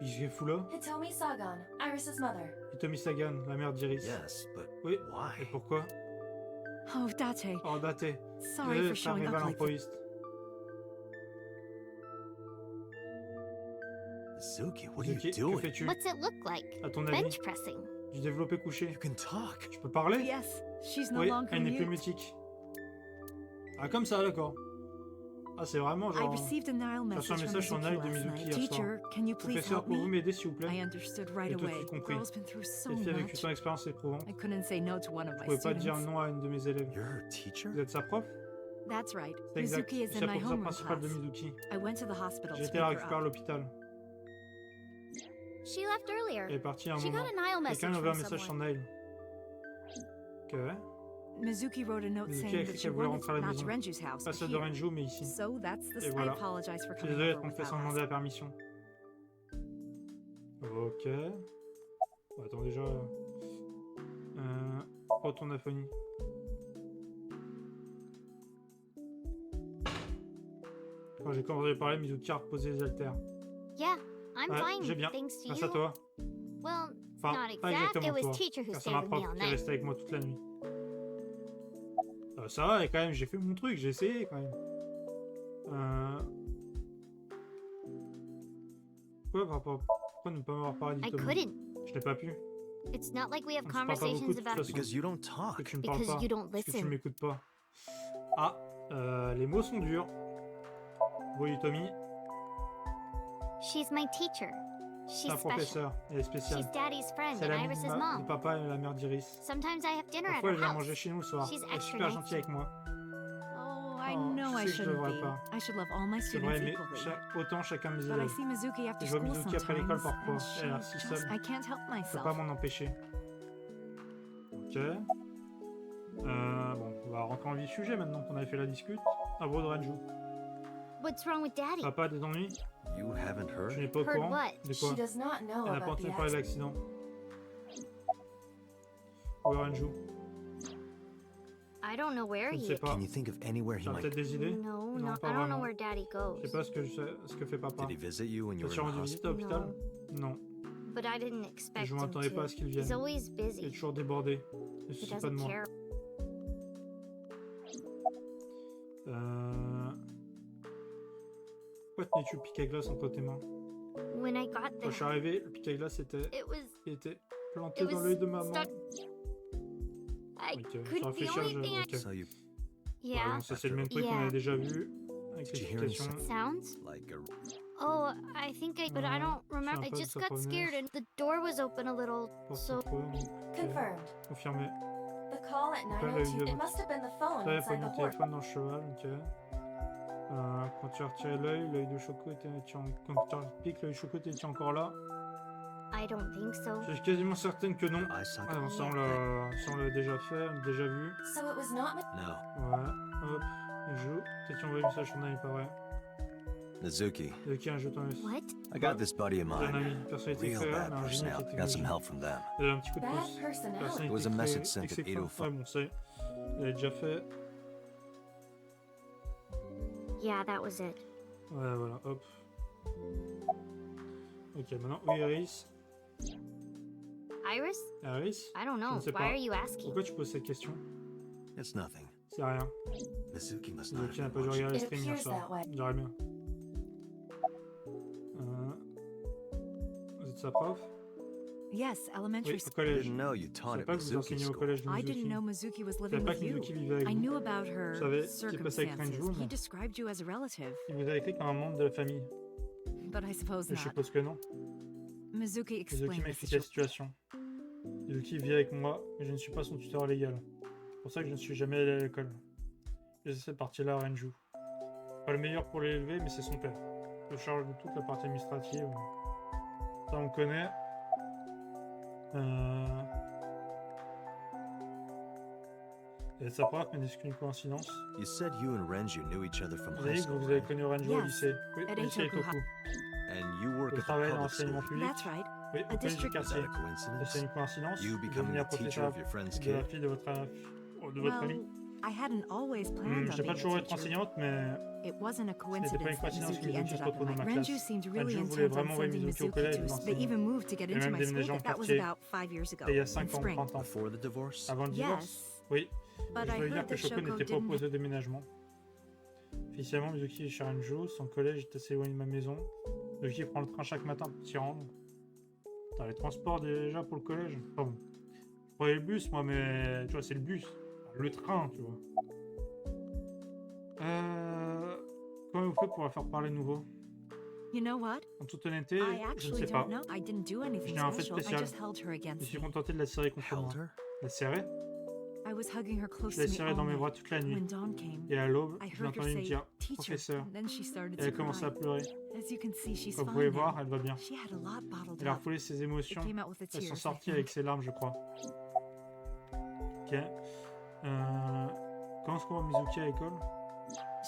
Ishigefula, Hitomi Sagan, Iris's mother. Hitomi Sagan, la mère d'Iris. Yes, but Oui, et why? pourquoi? Oh, Date. Oh, daté. Sorry for Ça showing arrive à up like this. l'improviste. Suki, what are Mizuki, you que doing? fais-tu? What's it look like? À ton avis? Bench pressing. Du développé couché. You can talk. Je peux parler? Yes, she's no Oui, longer elle n'est plus mute. mutique. Ah, comme ça, d'accord. Ah, c'est vraiment I genre... received a Nile J'ai reçu un message from message sur Mizuki Nile de last Mizuki night. hier soir. Teacher, can you please Professeur, help pouvez-vous me? m'aider s'il vous I plaît? understood right Et toi, away. tu The compris. girl's been through so Cette fille a vécu much. tant d'expérience éprouvante. I couldn't say no to one of Je my pouvais pas dire students. non à une de mes élèves. You're her teacher? Vous êtes sa prof? That's right. C'est exact. Mizuki Je is suis in la my professeure homeroom principale de class. Mizuki. I went to the hospital J'ai to été la pick her récupérer à up. l'hôpital. She left earlier. Elle est partie à un She moment. got a Nile Quelqu'un message lui a envoyé un from message sur someone. Nile. Ok. Mizuki wrote a note Mizuki a saying écrit that she qu'elle voulait wanted rentrer à la not maison. to Renju's house, Pas but celle de here. Renju, mais ici. So that's the. Et I voilà. apologize for Je suis coming désolé over d'être fait without sans demander la asking. permission. Ok. Bon, attends déjà. Retourne à Phonie. Quand j'ai commencé à parler, Mizuki a reposé les haltères. Yeah, I'm Ouais, fine. j'ai bien. Thanks to Grâce à you. toi. Well, Enfin, not pas exact. It exactement was toi. teacher who Car c'est stayed ma with me prof all qui est night. restée avec moi toute la nuit. Ça va, et quand même, j'ai fait mon truc, j'ai essayé quand même. Pourquoi ne pas m'avoir parlé I d'Hitomi? couldn't. Je n'ai pas pu. It's not like we have On se parle pas beaucoup, conversations de toute about façon. Because you don't Parce que talk. tu me parles because pas. you don't Parce que tu ne listen. m'écoutes pas. Ah, les mots sont durs. Oui, Tommy, She's my teacher. c'est She's un special. professeur. Elle est spéciale. She's Daddy's friend C'est and l'ami Iris's du mom. papa et la mère d'Iris. Sometimes I have dinner at Parfois, her elle vient house. manger chez nous le soir. She's Elle est extra super nice gentille avec moi. Oh, I Oh, know je I sais que je shouldn't devrais be. pas. I should love all my C'est students vrai, mais equally. autant chacun mes But I élèves. see Mizuki after Je vois school Mizuki après l'école sometimes, parfois. and Elle a l'air she si just, seule. I can't help Je peux myself. pas m'en empêcher. Ok. Bon, on va rentrer en vif sujet maintenant qu'on avait fait la discute. À propos de Renju. What's wrong with Daddy? Papa, des ennuis? You haven't Je heard? n'ai pas au Heard courant. what? De She quoi? does not know Elle n'a pas about the entendu parler de accident. l'accident. Où est Renju? I don't know where Je ne he sais is. pas. Can you think of anywhere he Tu as might? peut-être des idées? No, Non, no, pas I don't vraiment. know where Daddy Je goes. sais pas ce que fait papa. Did he visit you when you T'as-tu were in rendu the visite à hospital? l'hôpital? Non. But I didn't expect Je him m'attendais pas à to. ce qu'il He's vienne. always Il est busy. toujours débordé. Ne He soucie pas de doesn't moi. care. Pourquoi tenais-tu le pic à glace entre tes mains? When I got Quand je suis there, arrivé, le pic à glace it était planté was dans l'œil de maman. stuck. I Ok, sans couldn't. The réfléchir, only thing I. ok. So you Yeah. Non, ça c'est le même truc qu'on Yeah. avait déjà vu. Avec Did you hear any l'explication. Sounds? like a Oh, I think I. But I No, don't remember. c'est un I peu just de got japonais. scared and the door was open a little. Pour So. se retrouver, donc, Confirmed. confirmé. The call at Pas la 902. vidéo. It must have been the phone Là, il y a inside mon the horse. téléphone dans le cheval, ok. Quand tu as retiré l'œil de Choco était quand tu as piqué l'œil de Choco était encore là. I don't think so. Je suis quasiment certaine que non. eye socket? Ah non, ça on l'a déjà fait, on l'a déjà vu. So it was not. No. Ouais, hop, il joue. Peut-être qu'il envoie un message sur ton ami, pas vrai. Mizuki, Ok, un jeu ton ami. What? I got this buddy of C'est un mine. ami, personnalité Real créole, bad mais un génie personnel. qui Got some technologie. help from them. Il a un petit coup de Bad pouce. personality. Personnalité It was a créole, message sent at excellent. 8:05. Ouais, bon, c'est. Il a déjà fait. Yeah, that was it. Ouais, voilà, hop. Ok, maintenant, où est Iris? Iris? Iris? I don't Je know. ne sais Why pas. are you asking? Pourquoi tu poses cette question? It's nothing. C'est rien. Mizuki must not Mizuki n'a have pas been dû watching. regarder le It stream hier appears soir. that way. J'aurais bien. Vous êtes sa prof? Yes, elementary Oui, au school. I collège. didn't know you Je taught savais at pas que vous Mizuki enseignez au School. collège de I Mizuki. didn't know Mizuki was Je savais living pas with que you. Mizuki vivait avec I vous. knew about her savais ce qui est passé avec circumstances. Renju, mais- He described you as a relative, Il vous a écrit comme un membre de la famille. but I suppose Je not. suppose que non. Mizuki Mizuki explained m'a the expliqué la situation. situation. Mizuki vit avec moi, mais je ne suis pas son tuteur légal. C'est pour ça que je ne suis jamais allé à l'école. J'ai cette partie-là à Renju. Pas le meilleur pour l'élever, mais c'est son père. Il se charge de toute la partie administrative. Ça, on connaît. Et sa prof, mais n'est-ce qu'une coïncidence. You said you and Renju knew each other from Vous avez high dit que school, vous avez right? connu Renju au Yes, lycée. Oui, at au lycée Eitoku. Etoku. And you work Vous at the travaillez dans public school. l'enseignement public. That's right. Oui, au collège du district- Is quartier. that a C'est coincidence? une coïncidence. You de becoming devenir the teacher professeur of your friend's de la kid? fille de votre ami. Well, I hadn't always planned Je on sais pas being toujours a être teacher. enseignante, mais It wasn't a pas une coincidence that coïncidence que Mizuki Mizuki ended se up in retrouve my. dans ma Renju classe. seemed really Renju voulait intent on vraiment envoyer sending Mizuki au Mizuki collège, to us. l'enseigner. They even moved to get Et into même my school, déménager en but that was quartier. about 5 years ago, Et il y a in 5 ans, spring. 30 ans. Before the divorce? Avant le divorce. Yes, Oui. but Je I voulais dire heard que that Shoko Shoko n'était pas didn't. opposé au déménagement. Officiellement, Mizuki est chez Renju. Son collège est assez éloigné de ma maison. Mizuki prend le train chaque matin pour s'y rendre. Putain, les transports déjà pour le collège. Enfin bon. Je prenais le bus, moi, mais tu vois, c'est le bus. Le train, tu vois. Comment vous faites pour la faire parler de nouveau? You know what? En toute honnêteté, I je ne actually sais pas. don't know. I didn't do anything n'ai rien fait de special. I spécial. just held her Je me against suis me. contenté de la serrer contre moi. Held her? La serrer? I was hugging her close Je l'ai to me serrée all dans mes night. bras toute la nuit. When dawn came, Et à l'aube, I je l'ai heard her entendu me say, dire "Teacher," professeur. and then she started Et elle to commence à cry. pleurer. As you can see, she's Comme vous fine pouvez now. voir, elle va bien. She had a lot bottled Elle a up. refoulé ses It émotions. came out with the Elles sont tears, I sorties think. avec ses larmes, je crois. Ok. Comment se comporte Mizuki à l'école?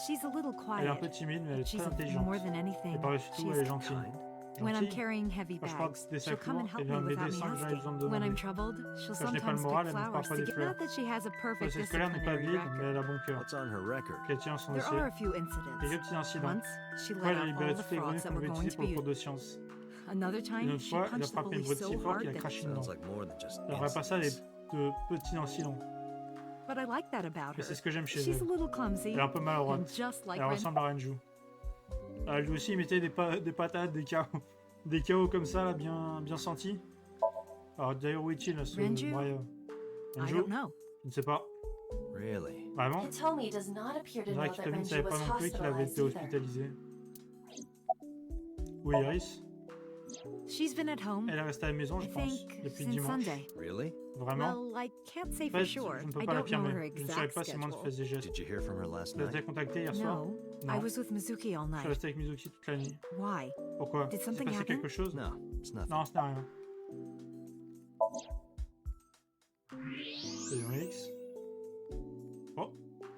She's a little Elle est un peu quiet, timide, mais elle est but she's très intelligente. more than anything. Et par-dessus tout, elle est She's gentille. When I'm Gentille. carrying heavy Quand je porte bags, des she'll sacs come and lourds, elle help vient me m'aider without me sans que j'aie besoin de asking. When I'm demander. troubled, she'll Quand je n'ai pas le sometimes moral, pick elle me flowers parfois to des get. fleurs. Not that she has a Son perfect dossier scolaire n'est pas disciplinary vide, mais record. elle a bon cœur. What's on her record? Qu'elle tient son There dossier. are a few Quelques incidents. petits incidents. Once, she Une fois, let elle a out libéré all the toutes les frogs grenouilles that qu'on were pouvait going utiliser to pour le be cours de used. sciences. Another Une time, autre she fois, il a punched the frappé une bully brute so si fort hard qu'il a that. craché dedans. Sounds like more than just Elle n'aurait pas ça des incidents. de petits incidents. But I like that about Mais her. c'est ce que j'aime chez She's a elle. little clumsy, Elle est un peu and maladroite. just like Elle Ren. ressemble à Renju. Lui aussi, il mettait des patates, des chaos comme ça, là, bien sentis. Alors d'ailleurs, où est-il, ce Renju? Brian? I Renju? don't know. Je ne sais pas. Really? Vraiment? Hitomi does not appear to know Là, that Kitomi ne Renju savait pas was non plus qu'il avait été hospitalized either. hospitalisé. Où est Iris? She's been at home, Elle est restée à la maison, je I pense, think, depuis since dimanche. Sunday. Really? Vraiment? Well, I can't say En for fait, sure. je ne peux I pas don't know her l'affirmer. Je ne savais exact pas si Mons schedule. faisait des gestes. Did you hear from her last Tu l'as night? déjà contacté hier soir? No, Non. I was with Mizuki all Je suis night. resté avec Mizuki toute la nuit. Why? Pourquoi? Did Il s'est something passé happen? quelque chose? No, it's nothing. Non, ce n'est rien. Rayon X. Oh,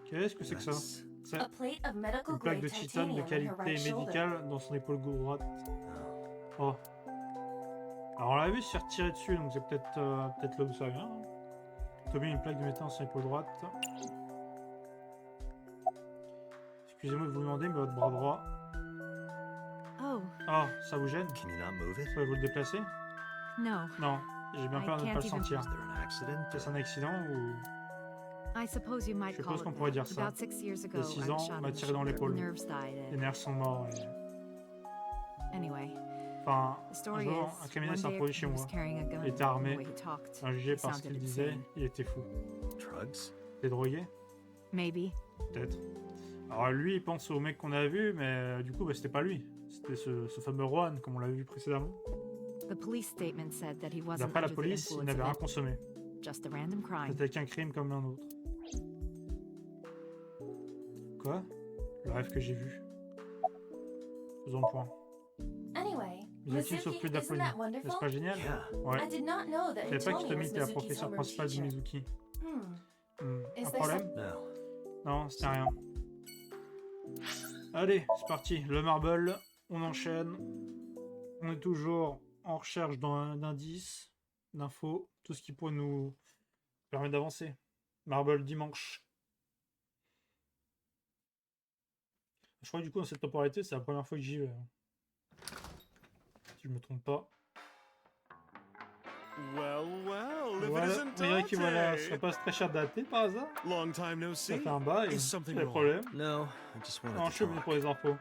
qu'est-ce que c'est que ça? That's- C'est A plate of medical une plaque grade de titane de titanium in her qualité right shoulder. médicale dans son épaule droite. Oh. Oh. Alors on l'a vu se faire tirer dessus, donc c'est peut-être peut-être là où ça vient. Hein. Tommy a une plaque de métal dans son épaule droite. Excusez-moi de vous demander, mais votre bras droit. Oh, Oh, ça vous gêne? Can you not move it? Pouvez-vous le déplacer? no. Non, j'ai bien I peur de ne pas can't le even- sentir. Is there an accident? Est-ce un accident ou... I suppose you might Je call suppose it qu'on pourrait that. dire ça. About 6 years ago, Il y a 6 I was ans, shot on in m'a the tiré dans shoulder. l'épaule. Nerves died. Les nerfs sont morts. Anyway, Enfin, the un story jour, is, un criminel one s'est day introduit chez he was moi. carrying a gun. Il était armé. The way he talked. Jugé He par ce sounded qu'il disait, insane. il était fou. Drugs? T'es drogué? Maybe. Peut-être. Alors lui, il pense au mec qu'on a vu, mais du coup, bah, c'était pas lui. C'était ce fameux Juan, comme on l'avait vu précédemment. The police statement said that he wasn't D'après la under the police, il influence n'avait of rien it, consommé. just a random crime. C'était qu'un crime comme l'un autre. Quoi? Le rêve que j'ai vu. Faisons le point. Anyway, Mizuki ne Mizuki, s'occupe isn't d'Apolline. that N'est-ce wonderful? pas génial? Yeah. Ouais. I did not know that Je savais pas Hitomi qu'Hitomi was était la Mizuki's professeure homeroom principale de teacher. Mizuki. Is Un there problème? No. Non, c'était rien. Allez, c'est parti. Le marble, on enchaîne. On est toujours en recherche d'indices, d'infos, tout ce qui pourrait nous permettre d'avancer. Marble dimanche. Je crois que du coup, dans cette temporalité, c'est la première fois que j'y vais. Si je me trompe pas. Well, well, if Voilà, it isn't on dirait que voilà, ce Dante. serait pas très cher daté par hasard. Long time no Ça see. fait un bail. Is something Quel wrong? problème? No, I just wanted Non, to je suis venu talk. pour les infos.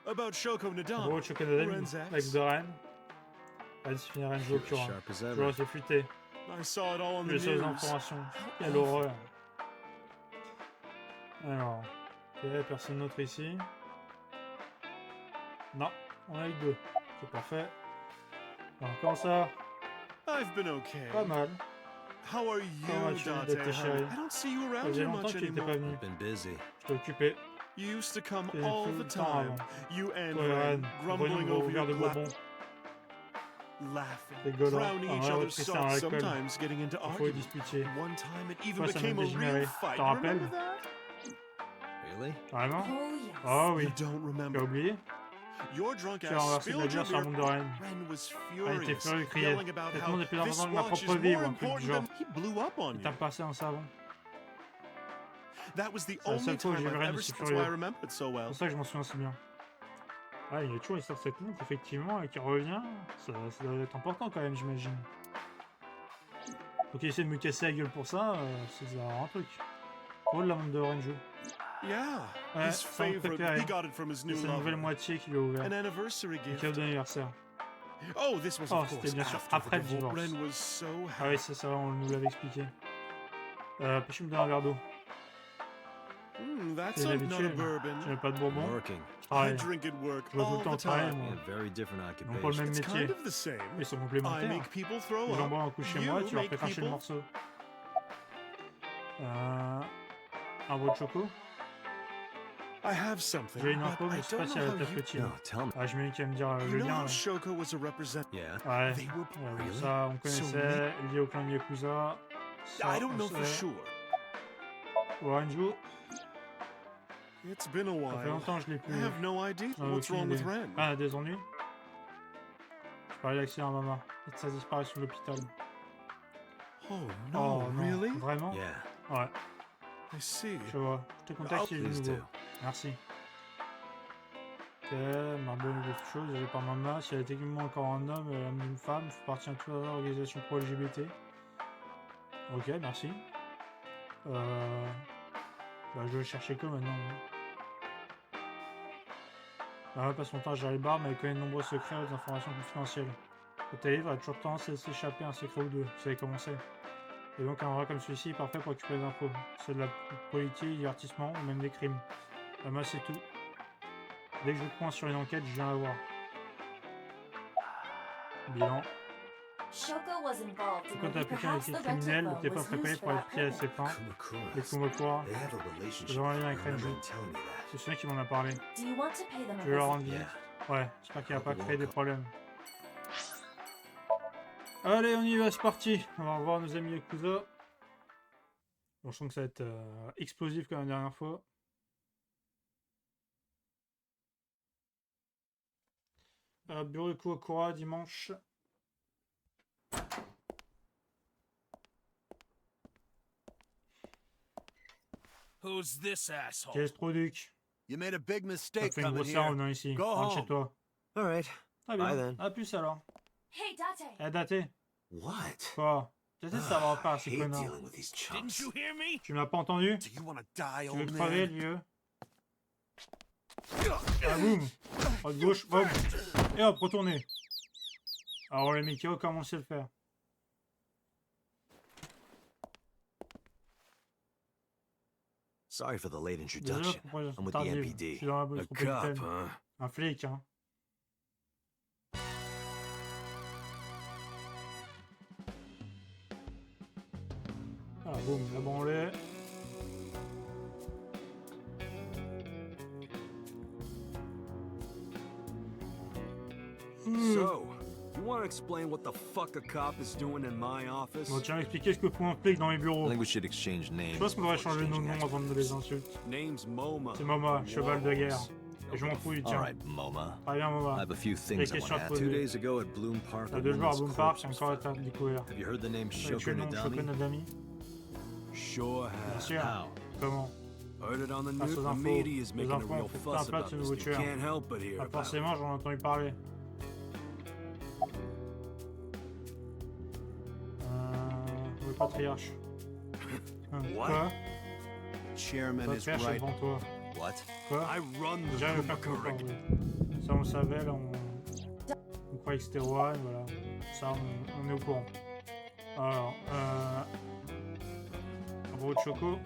About Shoko Nadam. Gros, Chokanadami, Renzax. l'ex de Rennes. Elle se finira une joke, You're as sharp as je ever. vois se fuiter. I saw it all on the Les seules news. informations. Quelle horreur. Alors, ok, personne d'autre ici. Non, on a eu deux. C'est parfait. Alors, comment ça? I've been okay. Pas mal. How are Comment you, vas-tu, Dante? Dante, chérie? I don't see you Ça around faisait here longtemps much que tu n'étais pas anymore. venu. I've been busy. J'étais occupé. You used to come T'es all tout the le temps time. avant. You and Toi et Ren, Rennes, grumbling gros over verre de your bourbon. laughing, Rigolant. drowning Ah, each ouais, other's Tristan thoughts, à l'alcool. sometimes getting into Il faut les arguments. disputier. One time it even Toi, ça m'a became a dégénéré. real fight. T'en rappelles? Remember that? Really? Vraiment? Oh, yes. Oh oui. You don't Tu as remember. oublié? Your drunk Tu as ass renversé de la spilled bière your sur un beer. monde de Rennes. Ren was Ah, il était furious, furieux, il criait. yelling about Traitement how des plus this importants de ma watch propre is vie, more ou un truc du important genre. than... He blew up on Il you. t'a passé un savon. That was the C'est la only seule fois où time j'ai vu I've Ren ever aussi seen. That's why I furieux. remember it so C'est well. pour ça que je m'en souviens si bien. Ah, il y a toujours l'histoire de cette montre, effectivement, et qui revient. Ça doit être important quand même, j'imagine. Donc, essayer de me casser la gueule pour ça, c'est avoir un truc. Drôle la montre de Renju. Yeah, Ouais, his ça me favorite. préférait. He got it from his C'est new sa nouvelle lover. moitié qui lui a ouvert. An anniversary Un gift. cadeau d'anniversaire. Oh, this was Oh, of c'était course bien sûr after après the le divorce. divorce. Ren was so Ah oui, happy. c'est ça, on nous l'avait expliqué. Puis je me donne un verre d'eau. That's C'est not a l'habitude. bourbon. Tu n'as pas de bourbon? Working. Je I travaille. drink at work Je vois tout all le temps the travailler, time. moi. We have very different Ils n'ont pas le occupations. même It's métier. kind of the same. Ils sont I complémentaires. make people throw Les gens up. boivent un coup chez You moi, tu leur make fais cracher le people- morceau. Un bout de choco? I have something, J'ai une but info, mais I je sais pas don't si know elle how est you... utile. No, tell me. Ah, j'imagine qu'elle va me dire You le know lien. how Là. Shoko was a representative? Yeah. Ouais, They were... bon, Really? ça on So connaissait, lié au clan de Yakuza. Ça, I don't on know for sait. sure. Oranjo, It's been a ça fait while. longtemps que je l'ai I plus. have no idea J'en ai what's aucune wrong with idée. Ren. Ah, des ennuis? Je parlais d'accident à maman et de sa disparition de l'hôpital. Oh Oh no, non, really? vraiment? Yeah. Ouais, I see. je vois. Je te contacte si j'ai du Please nouveau. do. Merci. Ok, Marble ou quelque chose, j'ai par maman. Si elle est techniquement encore un homme, elle est une femme, fait partie de toute organisation pro-LGBT. Ok, merci. Bah, je vais le chercher quoi maintenant? Bah, ouais, passe mon temps à gérer le bar, mais elle connaît de nombreux secrets et des informations confidentielles. Taïf a toujours tendance à s'échapper un secret ou deux, vous savez comment c'est. Et donc un endroit comme celui-ci est parfait pour récupérer des infos. C'est de la politique, divertissement ou même des crimes. Moi c'est tout. Dès que je pointe sur une enquête, je viens la voir. Bilan. Shoko was involved in Quand what t'as appliqué un perhaps liquide the rental criminel, le phone téléphone was préparé used pour for être that tiré à ses purpose. fins. Et Kumakura, They have a relationship. j'aurais rien I avec remember Renju. him telling me that. C'est celui qui m'en a parlé. Do you want to pay them a Je vais leur visit? rendre visite. Yeah. Ouais, j'espère qu'il va pas créer des problèmes. Allez, on y va, c'est parti. On va revoir nos amis Yakuza. Bon, je sens que ça va être explosif comme la dernière fois. Bureau de Kumakura, dimanche. Who's this asshole? Qu'est-ce produc? You made a big T'as mistake fait une coming grosse erreur en here. venant ici. Go Rentre chez home. toi. All right. Très Bye bien. then. A plus alors. Hey, Date. Eh, Daté. What? Quoi? J'essaie de savoir pas, I ces hate connards. dealing with these Didn't chumps. you hear me? Tu m'as pas entendu? Do you want to die, Tu veux old crever, man? vieux? Ah, boum! À gauche, hop! Et hop, retournez! Alors, les Mikao, comment on sait le faire? Sorry for the late Désolé introduction. pour la I'm with the tardive. Je MPD. suis dans la A police cop, métropolitaine. huh? Un flic, hein. Ah, boum, la branlée. So, you want to explain what the fuck a cop is doing in my office? Bon, tiens, expliquer ce que font un flic dans mes bureaux. I think we should exchange names. Je pense qu'on devrait changer nos noms avant de les insultes. Name's Moma. C'est Moma, cheval de guerre. Et je m'en fous du All tien. right, Moma. Très bien, I Moma. have a few Les things I questions want à to te ask. 2 poser. days ago at Bloom Park, Il y a a 2 jours à woman's Bloom Park, corpse c'est was encore found. à découvert. Have you heard the name Tu Shoko es non, Shoko Nadami? Nadami? Sure Bien has. sûr. How? Comment? Heard it on the Grâce news. aux The infos. media is Les making a infos ont real fait fuss plein de about ce this. nouveau You tueur. can't help but hear Pas about it. forcément, j'en ai entendu parler. Le patriarche. Quoi? Chairman Le is patriarche est right. devant toi. What? Quoi? I run the Déjà, le faire tout Kumakura. oui. Ça, on le savait, là, on croyait que c'était Rohan, voilà. Ça, on est au courant. Alors, à propos de Choco,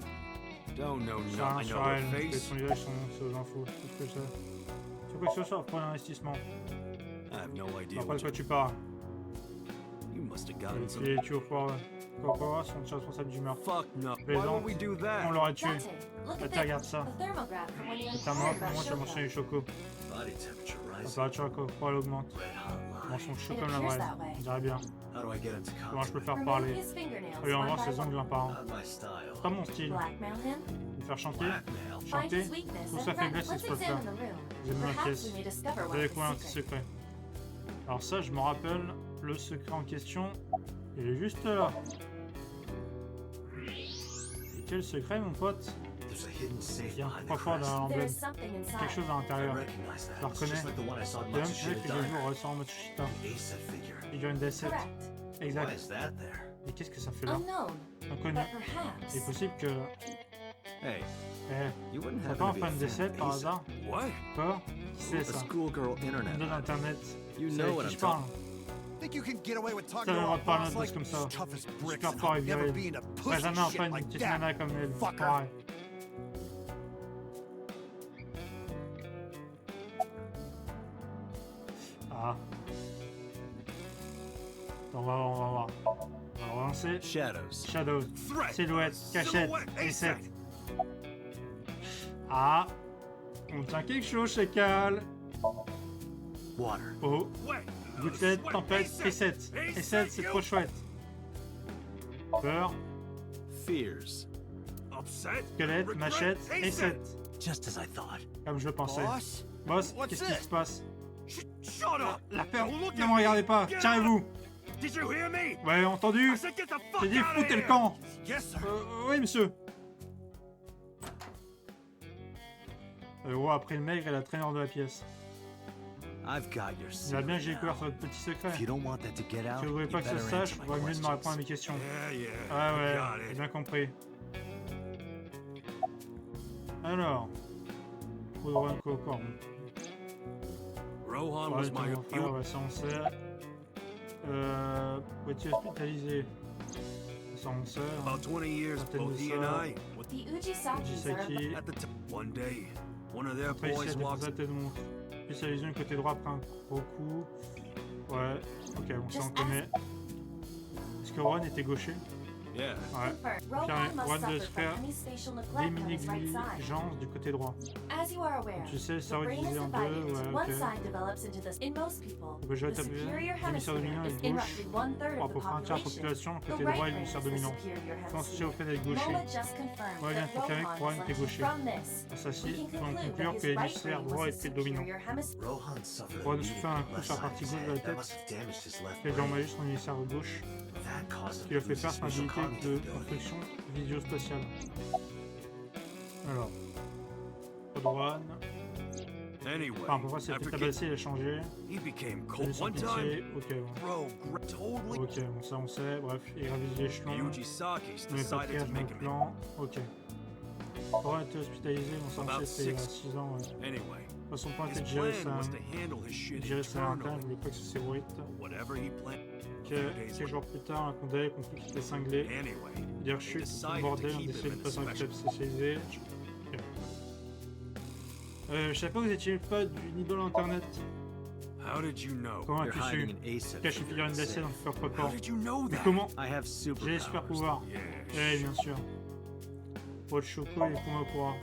Don't know c'est rien nothing sur of elle, her parce que face. son visage, c'est aux infos, tout ce que je sais. Sur quoi que ce soit, pour l'investissement. I have no idea Après, what de quoi you... tu parles? You must have Et gotten some... puis, tu ouvres Kokora, sont responsable du meurtre. Fuck no. Why Plaisante. would we do On that? l'aurait tué. Date, look Bah, at tiens, regarde ça. the thermograph from when you C'est un mort, inquired pour moi, about tu as Shoko. mentionné Choco. Body temperature La rising. température à Kokora, elle augmente. Red hot Dans line. son chaud It comme la appears braise. that way. On dirait bien. How do I get him to Comment je peux cooperate? faire Remove parler? his fingernails Lui, en one voir by ses ongles one. un par un. Not my style. Pas mon style. Blackmail him. Me faire chanter, Blackmail. Find chanter, his weakness trouve and sa threaten. faiblesse et Let's exploite examine ça. the room. J'aime ma Perhaps pièce. we may discover Vous one avez of quoi un his petit secrets. secret? Alors ça, je me rappelle, le secret en question, il est juste là. Et quel secret, mon pote? There's a hidden safe Il y a un behind the coffre-fort crest. dans There l'emblème. is something Quelque inside. chose à I l'intérieur. recognize that. Je la It's reconnais. just like the one I saw at Et même Matsushita celui que j'ai vu Diner. au restaurant Matsushita. The Aset figure. Figurine d'Asset. Correct. Why Exact. is that there? Et qu'est-ce que ça fait là? Unknown. Inconnu. But perhaps. Il est possible que... Hey, Eh, you wouldn't c'est happen pas un to be fan a d'Asset fan of par Ace? hasard? What? Quoi? Qui c'est A ça? schoolgirl internet. Une d'internet. You C'est know avec what qui I'm je parle. Think you can get away with Ça talking va to avoir our de parler boss de like comme ça. tough as bricks Super and fort et never viril. being a Ouais, pussy jamais un shit fan d'une like petite that. nana comme elle. Fucker. Pareil. Ah. On va voir, on va voir. On va relancer. Shadows. Shadows. Threat. Silhouette. Cachette. Silhouette. Reset. Ah. On tient quelque chose chez Cal. Water. Oh. Wait. Gouttelette, tempête, reset. Reset, c'est trop chouette. Peur, Fears. Upset? squelette, Regret? machette, reset. Just as I thought. Comme je le pensais. Boss? Boss, What's qu'est-ce qui this? se passe? Shut up! La peur. Don't look Ne at me regardez me. pas. Get Tirez-vous. out. Did you hear me? Vous avez entendu? I said get the fuck J'ai dit out of foutez le here. camp. Yes, sir. Oui, monsieur. Le roi a pris le maigre et la traîneur de la pièce. I've got your Il a bien que j'ai secret découvert now. votre petit secret. If you don't want that to get out, Si vous voulez you pas que ça better se answer sache, my il vaut mieux de me questions. répondre à mes questions. Yeah, Ah ouais, got j'ai it. bien compris. Alors. Faudra quoi encore? Rohan Ouais, was my... ton frère, ouais, ça on sait. Poitiers hospitalisé. Ça on sait. Hein. About 20 years, both he and I, what The Ujisakis are Ujisaki. at the time. One day, one of their Après ici, boys elle walks. sa tête montre. Spécialisé du côté droit après un gros coup. Ouais, ok, bon ça on connaît. Est-ce que Ron était gaucher? Yeah. Ouais. confirmed. Rohan Rohan must doit suffer se faire from hemispatial neglect on his right side. Déminégligence du côté droit. As you are aware, Tu sais, le the cerveau brain is divisé en deux, divided into ouais, one ok. side develops into the. In most people, Donc je vais the taper superior l'hémisphère dominant hemisphere et is in gauche. roughly 1/3 Pour à of peu the près un tiers de la population. population, le The côté right droit est brain l'hémisphère is the dominant. superior Sans associé au hemisphere. fait d'être gaucher. Moma just confirmed Ouais, vient that de confirmer que Rohan Rohan était was gaucher. from this. Ça, We si, can on peut conclude conclure that que his right l'hémisphère brain droit was the était dominant. superior hemisphere. Rohan suffered Rohan a se fait un coup left sur la side partie to gauche his de la head. That tête. must have damaged his left Qui a brain. envoyé son hémisphère gauche. That caused him Qui lui a to fait lose faire his son spatial habilité de cognitive ability. construction visio-spatiale. Alors. Rohan. Anyway, Enfin, pour moi, s'est fait after tabasser, il a changé. he became Il a cold son one time. pitié. Ok, bon. Bro, totally. Ok, bon, ça on sait. Bref, il gravise l'échelon. Ujisakis On est pas decided très to dans make le him. plan. Ok. Rohan a été hospitalisé, bon, ça on About sait, c'était il y a six. 6 ans. Ouais. Anyway, Son plan his était de gérer plan was sa. to handle his shit Gérer sa interne, il internally. voulait pas que ça s'ébruite. Whatever he planned. Quelques jours plus tard, un condamné conclut qu'il était cinglé. Anyway, Dire chute, tout le bordel, on décide de passer en club spécialisé. Ok. Je savais pas que vous étiez pas du niveau internet. how did you know? Comment You're as-tu hiding su? an ASIC Cache une from figurine your d'acier dans safe. le coffre How fort. did you know Mais that? comment? I have J'ai les super superpowers. pouvoirs. Yeah, Eh bien sûr. Paul Choco et Kumakura.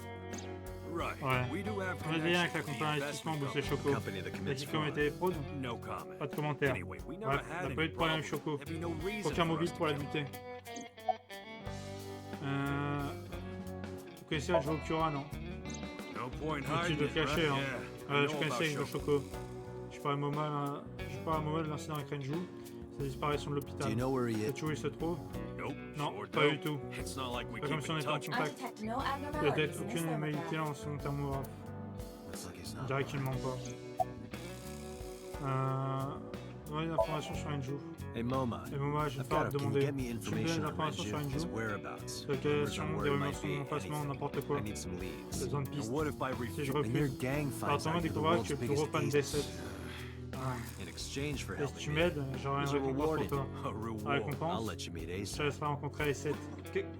right. Ouais. We do have On est bien avec la connections to compagnie the d'investissement investment Bourse company. Choco. Company that T'as commits dit comment fraud. était les fraudes? No comment. Pas de commentaires. Anyway, we never Bref, had n'a any pas eu de problème problem. Choco. There'd be no reason Aucun for mobile us pour la to buter. Vous connaissez la Jokura, non? No point Tu hiding le it, cachais, right? hein. Yeah, I Je know connaissais about avec le Shoko. Choco. Je parle à Momo de l'incident avec Renju. Sa disparition de Do l'hôpital. you know where he is? Sais-tu où il se trouve? Nope, Non, sure pas don't. du tout. It's not like we Pas comme keep si on in était en touch. I contact. detect no Peut-être abnormalities in his aucune anormalité thermograph. dans son thermographe. Looks like he's On not. dirait qu'il ne ment pas. Donner des informations sur Renju. Hey, Moma. Et Moma, j'ai I've pas à got te Can you demander. get me Tu me donnes information des on informations sur Renju, his Renju? whereabouts? Localisation, Rumors on des where he rumeurs might sur be, mon emplacement, anything. n'importe quoi. I need some leads. J'ai besoin de And pistes. what if I Si je refuse? When your refuse, gang alors finds toi out you're the découvriras que world's tu es le plus gros biggest fan ace, des 7. in exchange for Et si helping tu me, m'aides, j'aurai une These are récompense pour rewarded. toi. A La reward. I'll récompense, let you meet je Ace. te laisserai rencontrer les 7.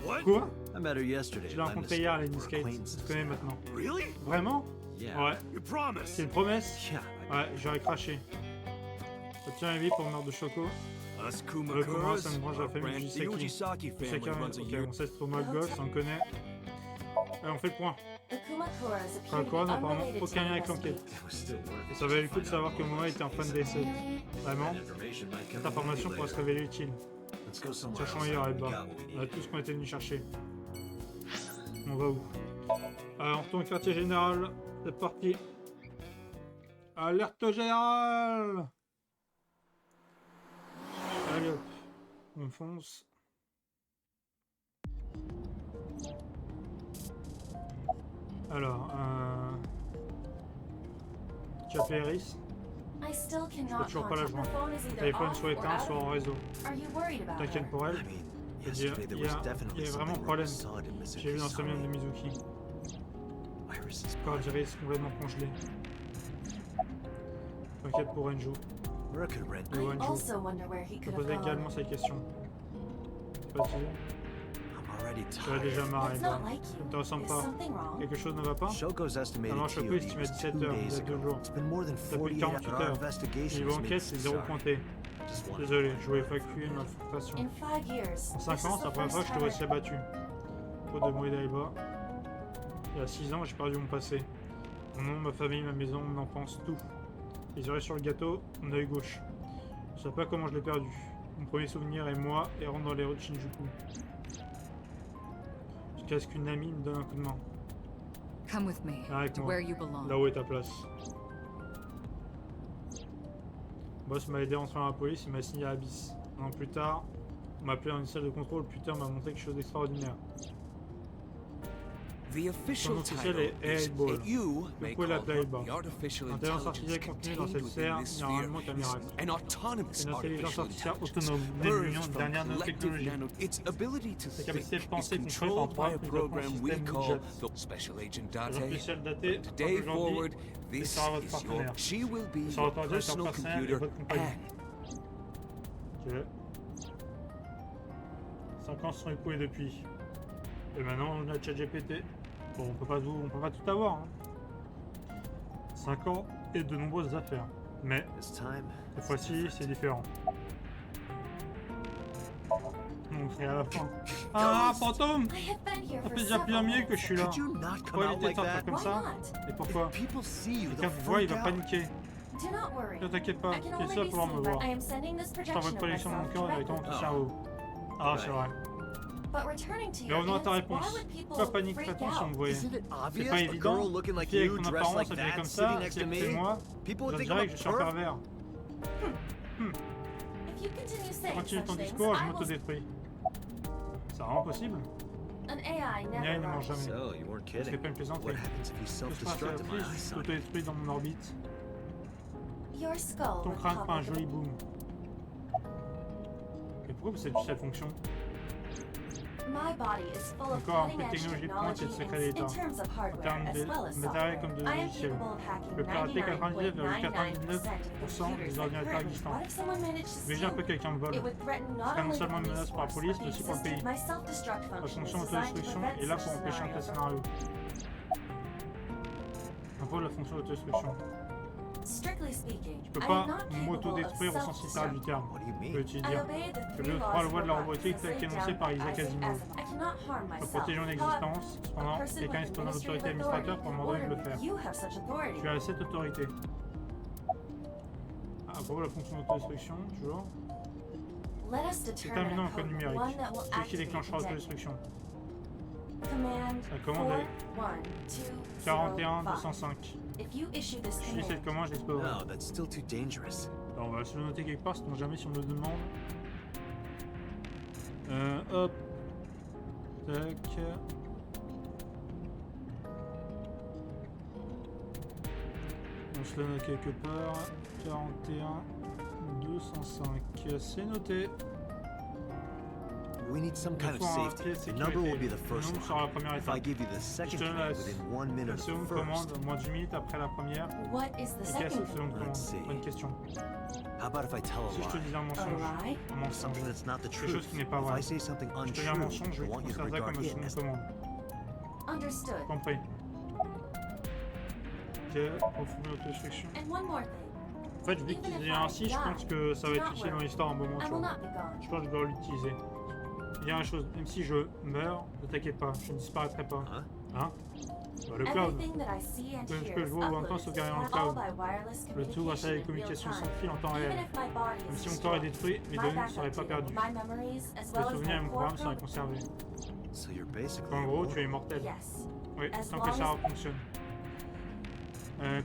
What? Quoi? I met her yesterday. Je l'ai at rencontré Lemnis. hier à Lenny We're Skate. Tu acquaintances te connais now. maintenant. Really? Vraiment? Yeah. Ouais. You promise? C'est une promesse? Yeah. Ouais, j'aurais craché. Obtiens un avis pour le meurtre de Choco. Us Comment Kumakuras, ça me branche la our famille branch, the Ujisaki. Ujisaki family Chacun, runs a ok, unit. on sait trop mal gosse, on le connaît. Allez, on fait le point. The Kumakuras appear to Kumakura be n'a apparemment unrelated to aucun lien the avec l'enquête. investigation. It was still worth it. Ça valait le coup de savoir que Moma était un fan des 7. Really? Vraiment, Information might come cette in information handy pourrait se later. révéler utile. Let's go somewhere Cherchons else. ailleurs, We Alba. got what we On a need. tout ce qu'on était venu chercher. On va où? On retourne au quartier général. C'est parti. Alerte générale! Allez hop. On fonce. Alors, tu as appelé Iris? I still Je peux cannot toujours pas la contact. joindre. The phone is Le either téléphone off soit or éteint, out soit of- en réseau. Are you worried about T'inquiète it? pour elle. I mean, Je veux dire, yesterday there il y was a definitely vraiment something problème. solid missing. J'ai vu dans le sommeil de Sorry. Mizuki. Iris is Corps fine. d'Iris complètement congelé. T'inquiète pour Renju. Where could Red Le I Wanju. also wonder where he Je could have posais gone. également cette question. Vas-y, I'm already tu as tired. déjà marre, That's Eva. not like Ça you. ne te ressemble Is pas. something wrong? Quelque chose ne va pas? Shoko's estimated Alors, Shoko TOD estime à was 17 2 heures, il y days a 2 ago. jours. It's been more than Depuis 48 48 hours. Our heures. investigation Niveau has made enquête, c'est this 0 sorry. pointé. Just wanted Désolé, to je voulais évacuer ma frustration. In 5 years, En 5 this ans, is c'est la the première fois que first je te vois aussi time abattu. Faute de Moïda Eba. Il y a 6 ans, j'ai perdu mon passé. Mon nom, ma famille, ma maison, mon enfance, tout. Les oreilles sur le gâteau, mon œil gauche. Je sais pas comment je l'ai perdu. Mon premier souvenir est moi errant dans les rues de Shinjuku. Jusqu'à ce qu'une amie me donne un coup de main. Come with me Viens avec to moi. where you belong. Là où est ta place. Boss m'a aidé à entrer dans la police, il m'a assigné à Abyss. Un an plus tard, on m'a appelé dans une salle de contrôle, putain, m'a montré quelque chose d'extraordinaire. The official Son officiel title est is, Airball. and you Vous may pouvez call l'appeler her Airball. the artificial L'intelligence intelligence artificielle contenue dans contained cette sphère within this n'est rarement qu'un sphere is miracle. an autonomous Une intelligence artificial artificielle intelligence autonome, née de l'union birthed de from dernières collective nanotechnologies. nano. Its ability to Sa capacité de think is penser construite controlled par by a le program we système call Midget. the Special Agent Les Date. officiels datés, From today aujourd'hui, forward, this sera votre is partenaire. your. She will be Sera your votre ordinateur personal personnel et computer votre compagnon. and Ok. 5 ans se sont écoulés depuis. Et maintenant on a ChatGPT. Bon, on peut pas tout avoir. Hein. 5 ans et de nombreuses affaires. Mais This time, cette fois-ci, c'est différent. Donc c'est à la fin. Ah, fantôme! I have been here Ça for fait déjà plusieurs minutes que je suis là. could you not come Pourquoi out éviter de like sortir that? comme Why ça? not? Et pourquoi? If people see you, Quelqu'un they'll te voit, il freak va out. paniquer. Do not worry. Ne t'inquiète pas, I can tu es only seul be pour pouvoir me seen, voir. but I am sending this Je t'envoie projection une of projection de mon myself cœur directement directly. dans ton cerveau. Ah, c'est vrai. But returning to Mais your revenons à ta answer, réponse. why would people Pourquoi paniquerait-on freak si on me out? voyait? Isn't it C'est obvious? pas A évident. girl looking like Fille avec you, ton dressed apparence, like habillée that, comme sitting ça, next si to c'est me. moi, People je would think dirais I'm que a je suis un perv. pervers. If you continue saying Continue such ton things, discours, je I will... m'autodétruis. C'est vraiment possible? An AI Une AI never ne ment runs. jamais. So, you weren't C'est kidding. pas une plaisanterie. What happens if you Que se passe self-destruct in my si eyes, je son? t'auto-détruis dans mon orbite? Your skull Ton would crâne pop fera un like a joli boom. Et pourquoi c'est cette fonction? My body is full of Encore un peu de cutting-edge technologie de pointe technology et de secrets in d'État. terms of En hardware termes as de well as matériel software. comme de I am logiciels. capable of Je hacking peux pirater 99.99% 99,99% of des computers that ordinateurs currently. existants. What if someone managed to Mais j'ai un steal peu quelqu'un me vole. It would threaten not serait non only the seulement une police menace pour la force, police, but mais aussi pour le pays. My self-destruct La function fonction is designed to d'autodestruction prevent est là such pour empêcher un tel scenarios. scénario. Impose la fonction d'autodestruction. Strictly speaking, Je peux I pas am not capable of m'autodétruire au sens littéral du self-destruct. terme. What do you Que mean? veux-tu I dire? obey the Je three veux laws trois of lois de la robotics robotique as telles laid qu'énoncées down par by Isaac Isaac Asimov. Asimov. I cannot harm Pour myself. protéger mon However, existence, a cependant, person quelqu'un with disposant d'autorité administrative administrateur authority peut can m'ordonner de order le me. faire. You have such authority. Tu as cette autorité. Ah, à propos de la fonction d'autodestruction, toujours. Let us determine Déterminons a un code code, numérique. one that will Ce qui activate déclenchera the deck. l'autodestruction. Command La commande est 41 41205. 205. If you issue this Je suis cette command, commande, je l'exploserai. No, that's still too dangerous. Alors, on va se le noter quelque part, sinon jamais si on me le demande. Hop. Tac. On se le note quelque part. 41 205. C'est noté. We need some kind Il of faut un safety. pied de The number will be sécurité. the Le first nombre sera la one. première If I étape. give you the Je second te command laisse within 1 minute la of the seconde first, commande, moins 10 minutes après la première. what is the Et quelle est second cette seconde command? commande? Let's see. Bonne question. how about if I tell Si je te a lie? disais un A mensonge, lie? un mensonge, Something that's not the quelque chose truth. qui n'est pas If vrai. I say something Je te dis un untrue, mensonge, je I want you to considère ça regard comme une it seconde as commande. Understood. Compris. Ok, on fout l'autodestruction. And one more thing. En fait, vu qu'il est ainsi, je pense que ça va être utile dans l'histoire à un moment. I Tu will vois. not be gone. Je pense que je dois l'utiliser. Il y a une chose, même si je meurs, ne t'inquiète pas, je ne disparaîtrai pas. Hein? Hein? Bah, le cloud. Everything that I see and Tout ce hear que je is vois ou entends uploaded se carré dans le all cloud. by wireless Le tout grâce à communication la in real communication sans time. fil en temps Even réel. if my body Même is si mon corps est destroyed, détruit, mes my données ne seraient backup pas data, perdues. my memories, as Tes well as souvenirs et my mon core programme seraient code. conservés. So you're basically En gros, tu es immortal. immortel. Yes. Oui, As tant que long ça as- fonctionne.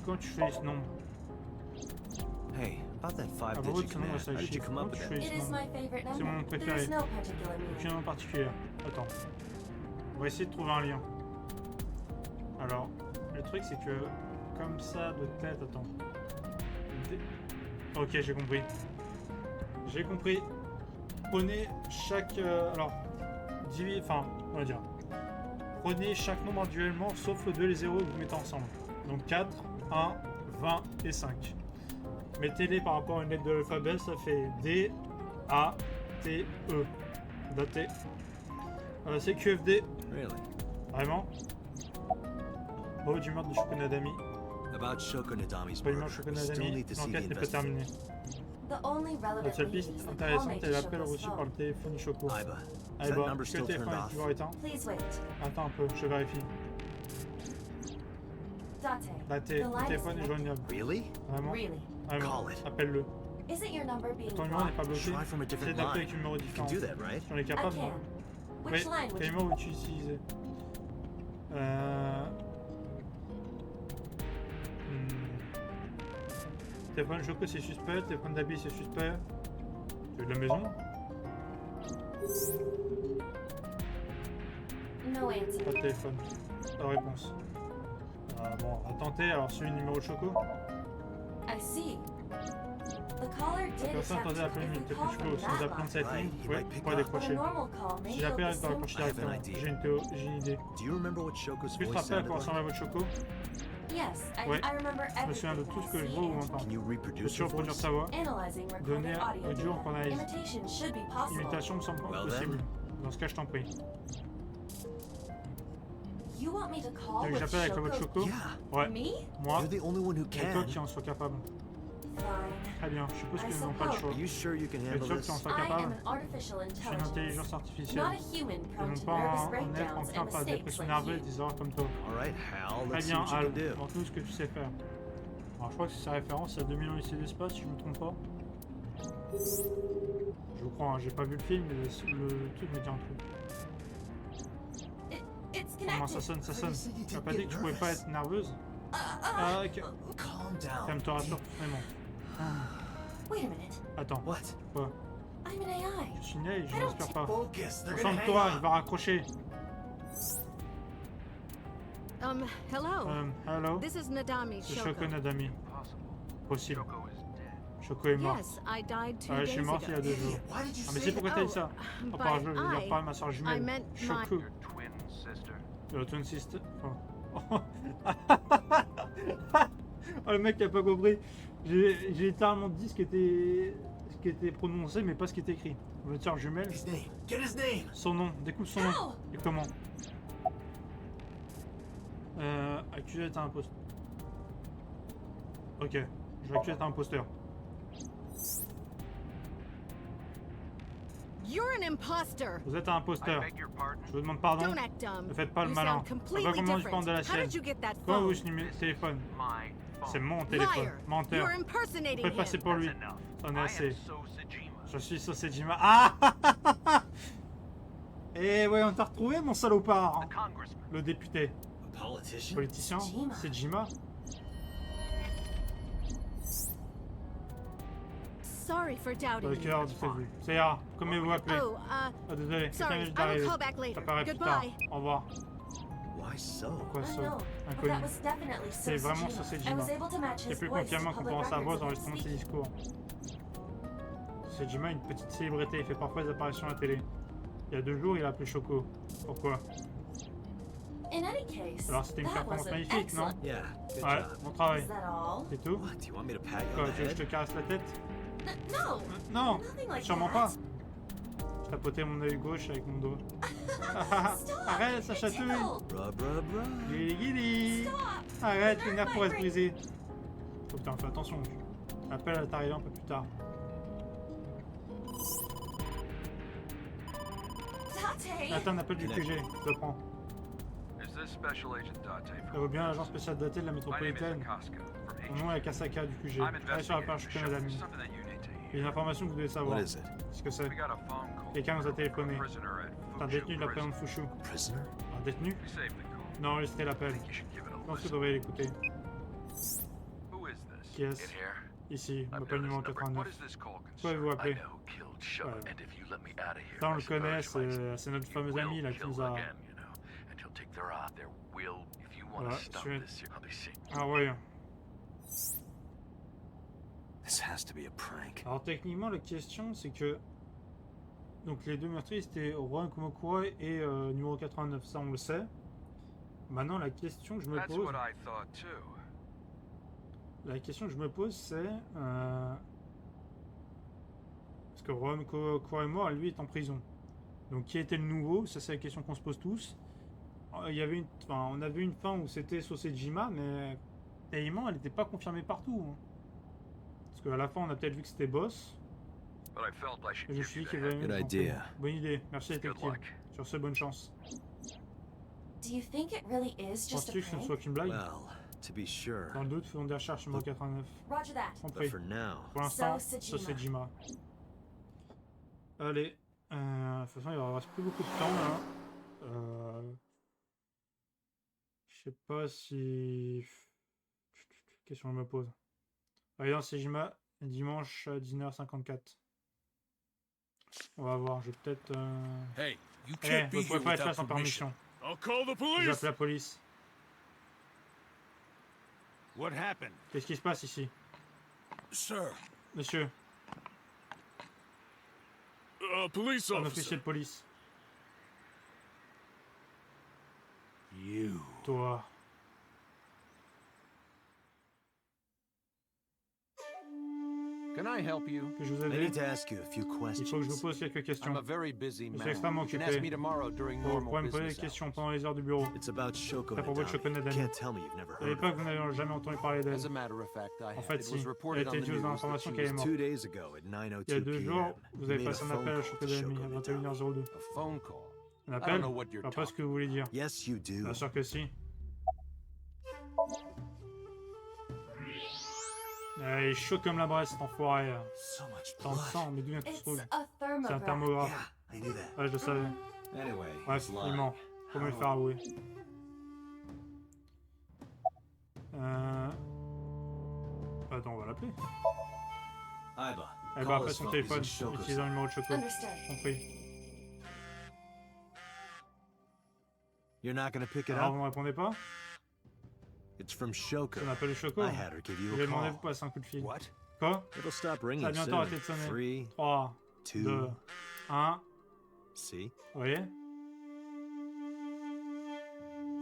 Comment tu fais ce nombre? Hey, about that À propos de 5-digit ce nombre, command, ça how did you chiffre. come Comment up tu with fais that? It ce is nombre? my favorite C'est mon number. There préféré. is no particular Aucun meaning. nom particulier. Attends. On va essayer de trouver un lien. Alors, le truc c'est que, comme ça de tête, attends. Ok, j'ai compris. J'ai compris. Prenez chaque... alors, enfin, on va dire. Prenez chaque nombre individuellement, sauf le 2 et les 0 que vous mettez ensemble. Donc 4, 1, 20 et 5. Mettez-les par rapport à une lettre de l'alphabet, ça fait D, A, T, E. Daté. C'est QFD. Really? Vraiment? Oh, du meurtre de Shokunadami. About Shoko Nadami's Pas du murder, meurtre de we still Shokunadami, need to see the l'enquête n'est pas terminée. investigation. The only La relevant seule lead piste is the call intéressante made est to l'appel Shoko's reçu par le phone. téléphone Shoko. Aiba, is that Aiba, number est-ce que still le téléphone turned est off? toujours éteint? Please wait. Attends un peu, je vérifie. Date. Daté, The le line téléphone est is joignable. Really? Vraiment? Really? Vraiment. Call it. Appelle-le. Isn't your number being Ton numéro n'est blocked? pas bloqué. Try from a Essaye different d'appeler line. avec un numéro You différent. can do that, right? Si on est I capable, non? can. Which Oui, line would quel you... numéro veux-tu utiliser? Téléphone Shoko c'est suspect, téléphone d'Abi c'est suspect. Tu veux de la maison? No answer. Pas de téléphone. Pas de réponse. Bon, on va tenter. Alors, celui du numéro de Choco. I see. The caller La did personne attempt attendait to appeler if une we minute call plus from Choco. Si nous that appelons line. cette ligne, Right, he oui, might pick pour up. But a décrocher. normal call may Si yield j'appelle, the elle va same... décrocher I have an directement. idea. J'ai une idée. Do you remember what Shoko's Tu te voice rappelles à sounded quoi like? ressemble votre Choco? Yes, Ouais. I remember Je me souviens de everything tout ce que I je see vois ou and entends. Can you reproduce Peux-tu your reproduire voice? ta voix? analyzing recorded Donner audio. audio en analyse. Imitation should be possible. L'imitation me semble Well possible. then. Dans ce cas, je t'en prie. You want me to Tu call veux que with j'appelle avec la voix de Shoko? Choco? Yeah. Ouais. Me? Moi, You're the only one who et toi can. qui en sois capable. Fine. Très bien, je suppose que nous n'avons pas le choix. Are you sure you can Tu es handle sûr que tu en this? sois I am capable? an artificial Je suis une intelligence, intelligence artificielle. not a human Et prone non to pas nervous un être breakdowns enclin and par la mistakes dépression like nerveuse et you. des erreurs comme toi. Alright, Hal, Très let's see bien, what you Al, can do. montre-nous ce que tu sais faire. Alors je crois que c'est sa référence à 2000 ans ici d'espace, si je me trompe pas. Je crois, hein, j'ai pas vu le film, mais le truc me dit un truc. It's Comment ça connected. sonne, ça sonne. Tu m'as pas dit que tu pouvais pas être nerveuse? Ah ok. Calm down. Calme-toi, rassure, vraiment. Wait a minute. Attends, What? quoi? I'm an AI. Je suis né, je n'espère pas. Focus. Concentre-toi, il va raccrocher. Hello. Hello? This is Nadami C'est Shoko. Shoko Nadami. Possible. Shoko est mort. Yes, I died 2 Ah, je days suis morte il y a ago. 2 jours. Why did you Ah mais say c'est pourquoi t'as dit ça? Oh, À part by je veux dire I, pas ma soeur I jumelle. meant my... Shoko. Twin sister. Oh. Oh, le mec qui a pas compris. J'ai littéralement dit ce qui était prononcé mais pas ce qui était écrit. Votre soeur jumelle. His name. Get his name. Son nom, découvre son nom. How? Et comment? Accusé d'être un imposteur. Ok, je vais accuser d'être un imposteur. You're an imposter. Vous êtes un imposteur. Je vous demande pardon. Don't act dumb. Ne faites pas le You malin. sound C'est pas completely comment je parle de la different. How sienne. did you get that Comment phone? vous ce numéro de téléphone? C'est mon téléphone. Liar. Menteur. You're impersonating Faites passer him. pour lui. C'en est assez. Je suis Sosejima. Ah. Eh ouais, on t'a retrouvé mon salopard. Le député. A politician? Politicien. Sejima. C'est Jima. Sorry for doubting Avec you. heure, c'est vu. Ça ira. Comment vous appelez? Oh, Ah désolé, quelqu'un sorry. vient I will d'arriver. call back later. T'apparaît plus tard. Goodbye. Au revoir. Why so? Pourquoi ça? Unknown, but Inconnu. that was definitely C'est vraiment Sosejima. Sosejima. I was able to match J'ai his pu voice confirmer to en public comparant sa voix records dans of l'enregistrement de his ses speech. discours. Sosejima est une petite célébrité, il fait parfois des apparitions à la télé. Il y a 2 jours, il a appelé Choco. Pourquoi? In any case, Alors c'était une that performance was an magnifique, non? excellent. Yeah, good Ouais, job. bon travail. Is that all? C'est tout? What? Do you want me to pat you Quoi, on the tu veux que je te head? caresse la tête? No, Non, nothing like sûrement that. pas. Je tapotais mon œil gauche avec mon dos. Stop, Arrête, ça it chatouille. tickled. Rub, rub, rub. Guili guili. Stop. Arrête, The les nerve nerfs pourraient se vibrate. briser. Oh putain, fais attention. L'appel est arrivé un peu plus tard. Date. Attends, un appel du QG, je le prends. Ça vaut bien l'agent spécial daté de la métropolitaine. Mon nom est Kasaka du QG. Je travaille sur la page Konadami. Il y a une information que vous devez savoir. What is it? Qu'est-ce que c'est? Quelqu'un nous a téléphoné. C'est un détenu de la prison de Fushu. Prisoner? Un détenu? Non, enregistrez l'appel. Je pense que vous devriez l'écouter. Qui est-ce? Ici, m'appelle numéro 89. Pourquoi vous appelez? Ouais. Ça, on le connaît, c'est notre fameux ami là qui nous a... Voilà, Ah ouais. This has to be a prank. Alors techniquement, la question c'est que... Donc les 2 meurtriers c'était Rohan Kumokura et numéro 89, ça on le sait. Maintenant la question que je me pose... La question que je me pose c'est... Parce que Rohan Kumokura est mort, lui est en prison. Donc qui était le nouveau? Ça c'est la question qu'on se pose tous. Il y avait on avait une fin où c'était Sosejima, mais évidemment elle n'était pas confirmée partout. Hein. Parce qu'à la fin on a peut-être vu que c'était Boss. Et je me suis dit qu'il valait mieux. Good idea. Bonne idée, merci détective. Sur ce, bonne chance. Do you think it really is just a Penses-tu que ce ne prank? soit qu'une blague? Well, to be sure. Dans le doute, faisons des recherches numéro 89. Roger that. Compris. But for now, Pour l'instant, Sosejima. Sosejima. Allez, de toute façon il ne reste plus beaucoup de temps là. Je sais pas si... Question que je me pose. Allez dans Sosejima, dimanche à 19h54. On va voir, je vais peut-être... Hey, you Eh, can't be vous here pouvez pas être là without sans permission. permission. I'll call the police. J'appelle la police. What happened? Qu'est-ce qui se passe ici? Sir, Monsieur, police un officer. officier de police. You. Toi. Can I help you? Que je vous I aide? need to ask you a few Il faut que je vous questions. pose quelques questions. I'm a very busy Je suis man. extrêmement You can ask me occupé. tomorrow during Vous normal pourrez me poser des business questions hours. pendant les heures du bureau. It's about Shoko À propos de Shoko Nadami. Nadami. Can't tell me you've never À heard of l'époque, her. vous n'avez jamais entendu parler d'elle. As a matter of fact, I En have. fait, It si. was Elle a reported on été the dit aux news that informations she qu'elle est was morte. 2 days ago at Il y a 9:02 2 p.m. jours, vous you avez made a passé un phone appel à call Shoko to Nadami Shoko à Nadami. 21h02. a phone call. Un I appel? don't know what Je you're sais pas ce que talking vous voulez dire. Yes, you do. Bien sûr que si. Il est chaud comme la Bresse, cet enfoiré. So much Tant de blood. sang, mais d'où vient tout ce It's truc? a C'est un thermograph. thermographe. Yeah, I knew that. Ouais, je le savais. Anyway, Bref, he's il lying. ment. Faut me le faire avouer. Attends, on va l'appeler. Aiba, Eh ben, call après his son phone. téléphone, He's in Shoko's utilisant le numéro de Choco. Understood. Compris. You're not gonna pick it Alors, up? vous ne répondez pas? It's from Shoko. On appelle le Choco. I had her give Je you lui ai a demandé de vous call. passer un coup de fil. What? Quoi? It'll stop Ça ringing va bientôt soon. arrêter de sonner. 3, 3, 2, 2. 1. See? Vous voyez?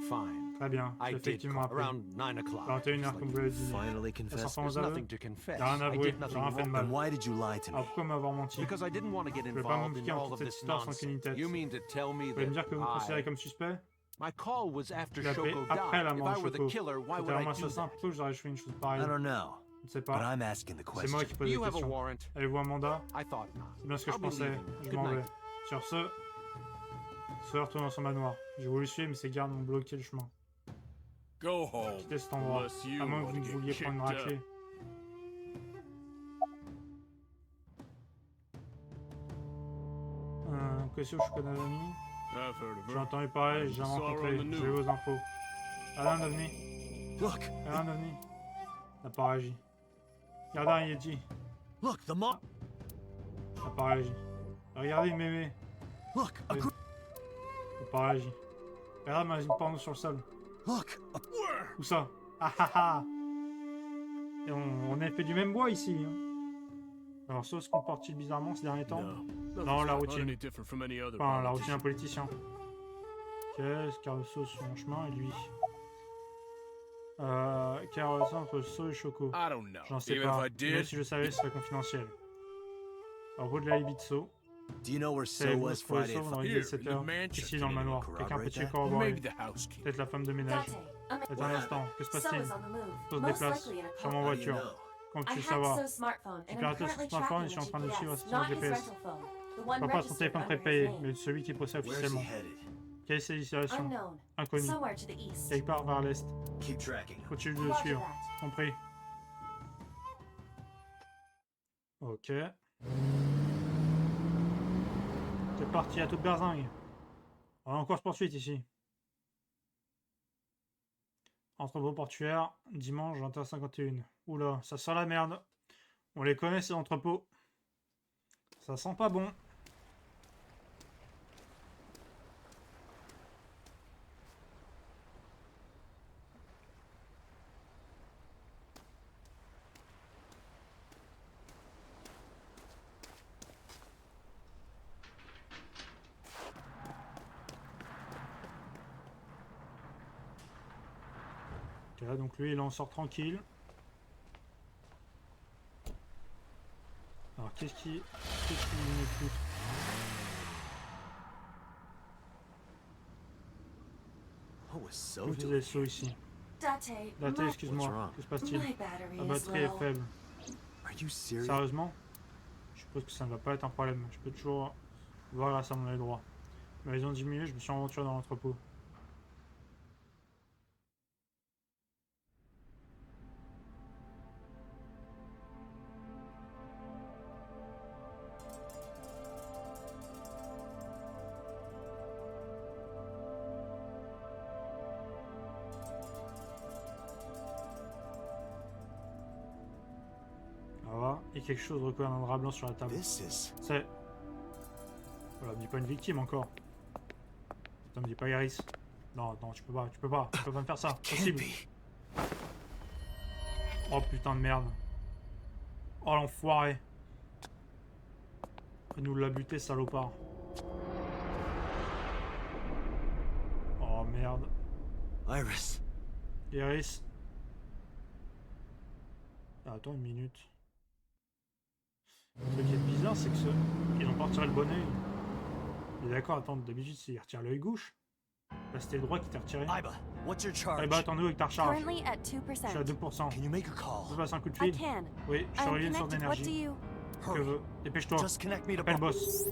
Fine. Très bien. I J'ai did effectivement call appelé. around 9 o'clock. 21h, just comme like vous l'avez dit. Finally Ça confessed. s'en There's sans aveu. nothing to confess. Y'a rien à I avouer. did J'ai nothing rien fait de wrong. mal. And why did you lie to me? Alors pourquoi m'avoir menti? Because I didn't want to get Je vais pas involved in m'impliquer en all toute of cette this histoire sans qu'il y ait une nonsense. tête. You mean to tell me Vous pouvez me dire que vous me considérez that comme suspect? my call was after Je l'ai appelé Shoko après la died? If mort I de were the Choco. killer, why C'était would I vraiment do assassin. that? Pourquoi j'aurais fait une chose I pareille? don't know. Je ne sais But pas. I'm asking the C'est moi question. qui pose des You have a questions. warrant? Avez-vous un mandat? I thought not. C'est bien ce que je I'll be pensais. leaving. Je Good m'en vais. night. Sur ce, se retourne dans son manoir. Je voulais le suivre, mais ces gardes m'ont bloqué le chemin. Go home. Quittez cet endroit. Unless you À moins que wanna vous ne get vouliez prendre une kicked raclée. Question Shoko Nadami. I've heard of J'ai her. entendu parler, j'ai Saw her rencontré. on the J'ai news. eu vos infos. Alain Davni. Look, Alain Davni. N'a pas réagi. Regardez un Yeti. look, the mob. N'a pas réagi. Regardez une mémé. Look, a Oui. group. N'a pas réagi. Regarde ma porno sur le sol. Look, a Où ça? Ah ah ah! Et on est fait du même bois ici. Hein. Alors, ça se comporte-t-il bizarrement ces derniers temps? No, la not routine. any different from any other Enfin, la routine politician. d'un politicien. Ok, Caruso sur mon chemin et lui. Caruso entre So et Choco. I don't know. J'en sais Even pas. if I Même did, si je savais, ce serait confidentiel. À propos de la Libye de So, Do you know where So savez-vous was ce qu'on Friday So at dans 5? les Here, 17 in the heures? mansion. Ici dans le manoir. Can you Quelqu'un peut-il corroborate that? corroborer? Maybe the housekeeper. Peut-être la femme de ménage. Date, I'm Peut-être un instant. Que se So passe-t-il? is on the move. So se Most déplace. likely in a Sur car. mon How do you voiture. know? Comment I tu le hacked savoir? So's smartphone J'ai and I'm piraté currently son smartphone et tracking je suis en the train de le suivre GPS, sur not son his GPS. rental phone. The one Pas son registered téléphone under his prépayé, name. mais celui qui possède Where's he officiellement. headed? Quelle est sa destination? Unknown. Inconnue. Somewhere to the east. Quelque part vers l'est. Keep tracking. Faut-il le Roger suivre? that. Compris. Ok. C'est parti à toute berzingue. On a encore poursuite ici. Entrepôt portuaire, dimanche 21h51. Oula, ça sent la merde. On les connaît ces entrepôts. Ça sent pas bon. Ok, donc lui il en sort tranquille. Alors qu'est-ce qui me fout? Oh, was So Où vous doing? êtes saut ici? Date, Date, my, excuse-moi. wrong? Que se passe-t-il? my battery La is batterie est low. faible. Are you serious? Sérieusement? Je suppose que ça ne va pas être un problème. Je peux toujours voir grâce à mon œil droit. Mais ils ont diminué, je me suis aventuré dans l'entrepôt. Voilà, et quelque chose recouvert d'un drap blanc sur la table. This is. C'est... Voilà, me dis pas une victime encore. Putain, me dis pas Iris. Non, non, tu peux pas me faire ça. Can't Possible. be. Oh putain de merde. Oh l'enfoiré. Il nous l'a buté, salopard. Oh merde. Iris. Iris. Ah, attends une minute. Ce qui est bizarre, c'est que ils ont pas retiré le bon oeil. Mais d'accord, attends, d'habitude, c'est ils retirent l'œil gauche. Là, c'était le droit qui t'a retiré. Iba, what's your charge? Iba, attends-nous avec ta recharge. Currently at Je suis à 2%. 2%. Can you make a call? Je passe un coup de I fil. can. Oui, je suis I'm relié une source connected. What do d'énergie. you... Que Hurry. veux? Dépêche-toi. Just connect me to Appelle boss.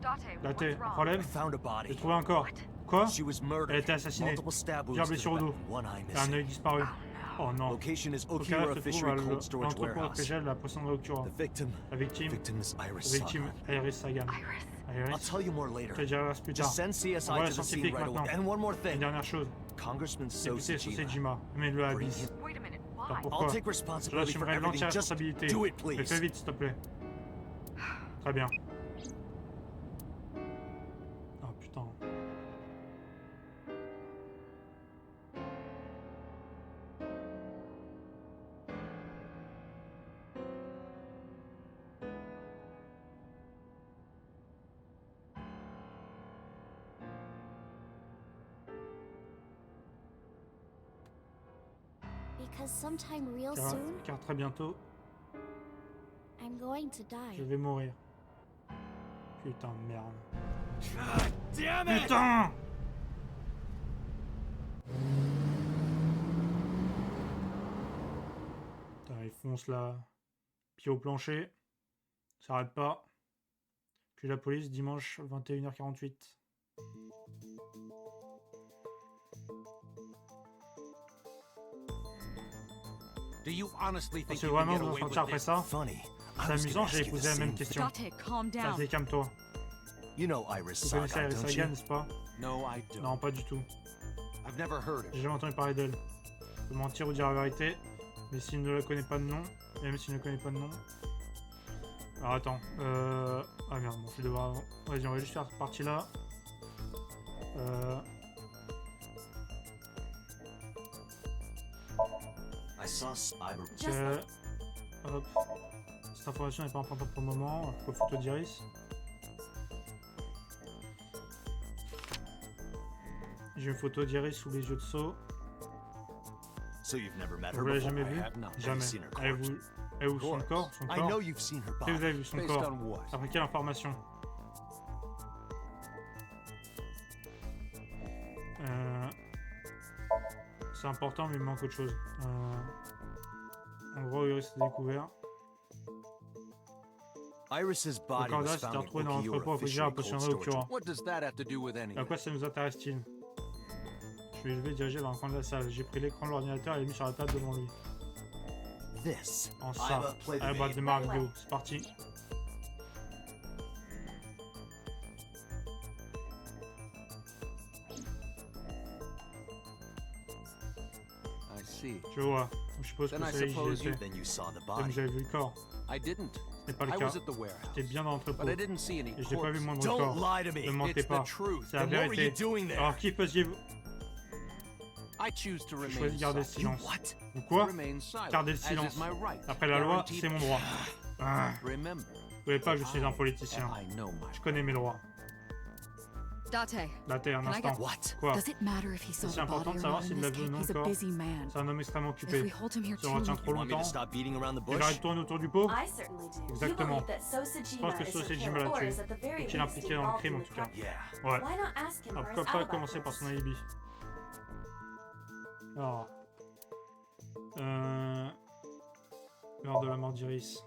Date, Là, what's t'es. wrong? Problème? I found a J'ai body. trouvé un corps. Quoi? She was murdered. Elle a été assassinée. Multiple stab wounds Plusieurs to the blessures au dos. back, one eye T'as un œil missing. disparu. Oh non. Location is Au Okura Canada se trouve Fishery à Cold Storage l'entrepôt Warehouse. PGL de la poisson de Okura. The victim. La victime. Victim is Iris Victime Sagan. Iris Sagan. Iris. I'll Iris. tell you more later. Je te dirai plus tard. Just send CSI Envoie to le the scene scientifique right away. maintenant. And one more Une thing. dernière chose. Congressman Député Sosejima. Sosejima. Mets-le à Bring 10. him. Wait a minute, Attends, why? pourquoi? I'll take Je responsibility for l'assumerai l'entière everything. Just responsabilité. do it, Mais please. fais vite, s'il te plaît. Très bien. Oh putain. Because sometime real Car, soon, car très bientôt, I'm going to je die. vais mourir. Putain de merde. God damn it! Putain! Putain, il fonce là. Pied au plancher. Ça arrête pas. Puis la police dimanche 21h48. Do you honestly think C'est you can vraiment get vous en away sortir with après this? ça? Funny. C'est I was amusant, gonna j'ai ask you posé the la même same question. Date, calm Ça, down. c'est calme-toi. You know Iris Vous connaissez Sagan, Iris don't Sagan, you? n'est-ce pas? No, I don't. Non, pas du tout. I've never heard of J'ai it. jamais entendu parler d'elle. Je peux mentir ou dire la vérité, mais s'il ne la connaît pas de nom, même s'il ne connaît pas de nom. Alors attends, ah merde, bon, je vais devoir. Vas-y, on va juste faire cette partie là. I saw Iber. Ok. Hop. Cette information n'est pas importante pour le moment. Faut photo d'Iris. J'ai une photo d'Iris sous les yeux de Saw. So you've never met Vous her l'avez before? jamais I vu? have not. Have you Jamais. seen her Avez-vous corpse? avez-vous son corps? Son I corps? know you've seen her Est-ce que vous body. avez vu son Based corps? on what? Après quelle information? C'est important, mais il me manque autre chose. En gros, Iris s'est découvert. Iris's Le body corps was d'Iris s'était found in retrouvé dans l'entrepôt Okiura à Fujiya à Fishery Cold Potionnerie Storage. Okura. What does that have to do with À anything? quoi ça nous intéresse-t-il? Je vais diriger vers un coin de la salle. J'ai pris l'écran de l'ordinateur et l'ai mis sur la table devant lui. This. En ça. Iba, play the Allez, bah, video. démarre la vidéo. C'est parti. I see. Je vois. Je suppose que Then I c'est là suppose j'y you- étais. Then you saw the Donc body. vous avez vu le corps. I didn't. Ce n'est pas le I cas. was at the warehouse. J'étais bien dans l'entrepôt. But I didn't see any Et je n'ai pas vu le corpse. moindre Don't corps. lie to Ne me. mentez It's pas. the truth. C'est la Then what were you vérité. doing there? Alors qui faisiez-vous? I choose to Je remain choisis de garder le silent. You silence. what? Ou quoi? Remain silent, Gardez le as is silence. my right. Après la loi, Guaranteed. c'est mon droit. Ah, Remember, vous voyez pas, je suis un politicien. I know my Je connais mes droits. Date, Là, t'es un Can I instant. get- What? Quoi? does it matter if he saw C'est the important body de or savoir not s'il in l'a this vu ou case? non, He's le a corps. busy man. C'est un homme extrêmement If we occupé. hold him here Si too on retient long, trop You want me to longtemps, stop beating around the tu bush? vas de tourner autour du pot? I certainly do. You Exactement. believe that Je pense Sosejima que is the Sosejima killer l'a or tué. is at the very Ou qu'il est least impliqué dans le involved crime, in en the tout cas. crime. Yeah. Ouais. Why not ask him Alors for his pourquoi pas alibi commencer par son first? alibi? Alors. L'heure de la mort d'Iris.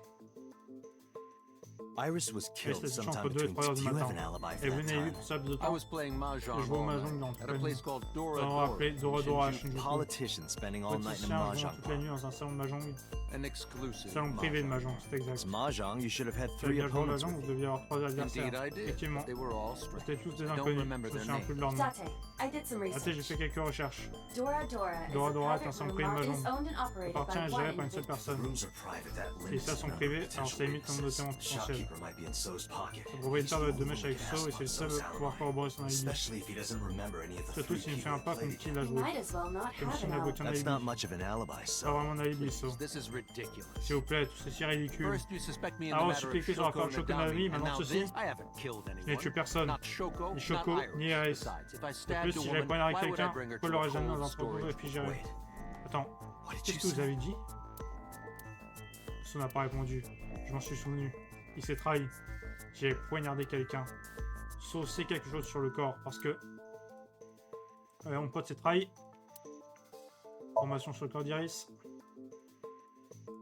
Iris was Iris killed l'a tué sometime entre 2 et between. 3 heures Do du you have matin. an alibi for Et that venez time? pour ça de I temps. was playing mahjong Je joue au all mahjong night dans at toute a la nuit. place called Dora On Dora appelé in Dora Dora Shinjuku. Shinjuku. Politician spending all night in a Politicien jouant mahjong toute la nuit bar. dans un salon de mahjong. An exclusive Salon privé de mahjong. mahjong, c'est exact. It's mahjong. You should have had Vous 3 avez joué au opponents mahjong, with vous you. deviez avoir 3 Indeed, adversaires. I did. Effectivement. But they were all strange. C'était tous des I don't inconnus. remember Je me their souviens plus de names. leur nom. Date, I did some Attends, j'ai research. fait quelques recherches. Dora Dora is Dora a Dora est un private centre room privé de that is mahjong. owned and operated Appartient et by géré one par une seule individual. personne. Rooms are private. That Les limits salles the sont number privées, of alors ça potential limite le nombre de witnesses. témoins The potentiels. shopkeeper might be in So's pocket. Le propriétaire doit être de mèche avec He's So et the c'est le one seul who à pouvoir corroborer son alibi. Especially if he doesn't remember any of the Surtout three s'il ne se people souvient pas who contre played qui it. il a You joué. might as well not Comme have s'il an n'avait alibi. aucun That's alibi. not much of an alibi, Pas so. vraiment d'alibi, So. This is ridiculous. S'il vous plaît, tout ceci est ridicule. First, you suspect me in the Alors, matter of suspecté sur l'affaire Shoko Shoko Nadami, Nadami, and maintenant now ceci. this, I haven't killed Je n'ai tué anyone. personne. Not Shoko, Ni Shoko, not Iris. ni Iris. Besides, if I De stabbed plus, a si j'avais woman, poignardé why would I quelqu'un, bring her pourquoi to a l'aurais jamais dans cold un entrepôt storage? réfrigéré? Wait, Attends, what did qu'est-ce you que vous say? avez dit? Personne n'a pas répondu. Je m'en suis souvenu. Il s'est trahi. J'ai poignardé quelqu'un. Saucé quelque chose sur le corps parce que... mon pote s'est trahi. Formation sur le corps d'Iris.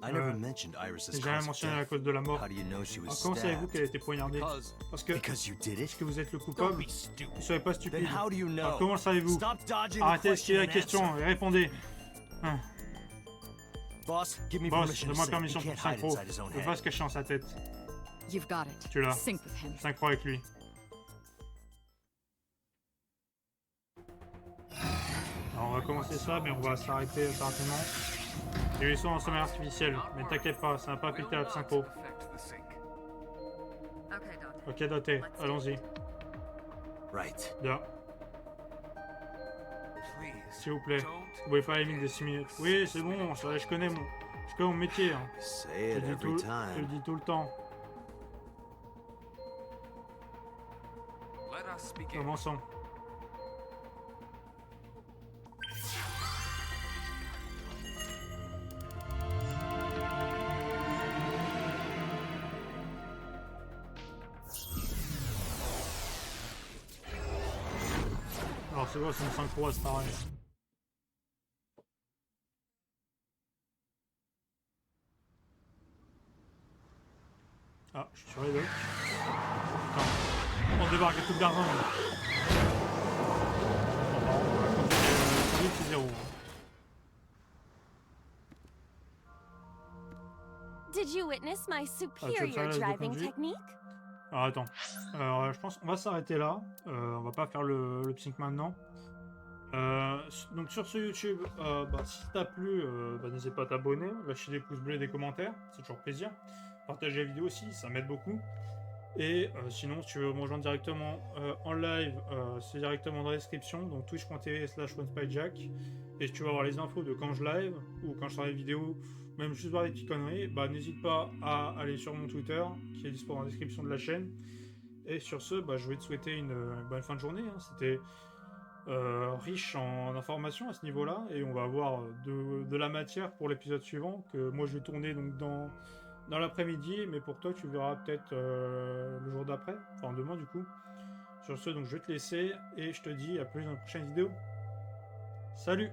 I never mentioned Iris's J'ai jamais mentionné la cause de la mort. How do you know she was Alors, comment savez-vous stabbed? qu'elle a été poignardée? Parce que Because you did it? vous êtes le coupable. Ne soyez pas stupide. Then how do you know? Alors, comment le savez-vous? Stop dodging Arrêtez the d'esquiver la question question et répondez. Hein. Boss, give me Boss, permission to donne-moi say permission he pour can't hide synchro. inside his own Il ne peut pas head. se cacher dans sa tête. You've got it. Tu l'as. Sync with him. Synchro avec lui. Alors, on va commencer ça, mais on va s'arrêter assez rapidement. J'ai eu ça en sommeil artificiel, mais t'inquiète pas, ça n'a pas affecté la synchro. Ok, doté, allons-y. Right. Bien. S'il vous plaît, vous pouvez faire la limite de 6 minutes. Oui, c'est bon, je connais mon métier. Hein. Say Je it le every dis je le time. dis tout le temps. Commençons. Alors c'est quoi son synchro, c'est pareil. Ah, je suis sur les deux. Putain. On débarque à tout le d'argent. On va continuer 0. Did you witness my superior ça, là, je driving conduis. technique? Alors attends. Alors je pense qu'on va s'arrêter là. On va pas faire le sync maintenant. Donc sur ce YouTube, si t'as plu, n'hésite pas à t'abonner, lâcher des pouces bleus et des commentaires, c'est toujours plaisir. Partager la vidéo aussi, ça m'aide beaucoup. Et sinon, si tu veux me rejoindre directement en live, c'est directement dans la description, donc twitch.tv/OneSpyJack. Et si tu veux avoir les infos de quand je live ou quand je sors les vidéos, même juste voir des petites conneries, n'hésite pas à aller sur mon Twitter qui est disponible dans la description de la chaîne. Et sur ce, je vais te souhaiter une bonne fin de journée. Hein. C'était riche en informations à ce niveau-là, et on va avoir de la matière pour l'épisode suivant que moi je vais tourner donc dans l'après-midi, mais pour toi tu verras peut-être le jour d'après, enfin demain du coup. Sur ce, donc je vais te laisser et je te dis à plus dans la prochaine vidéo. Salut!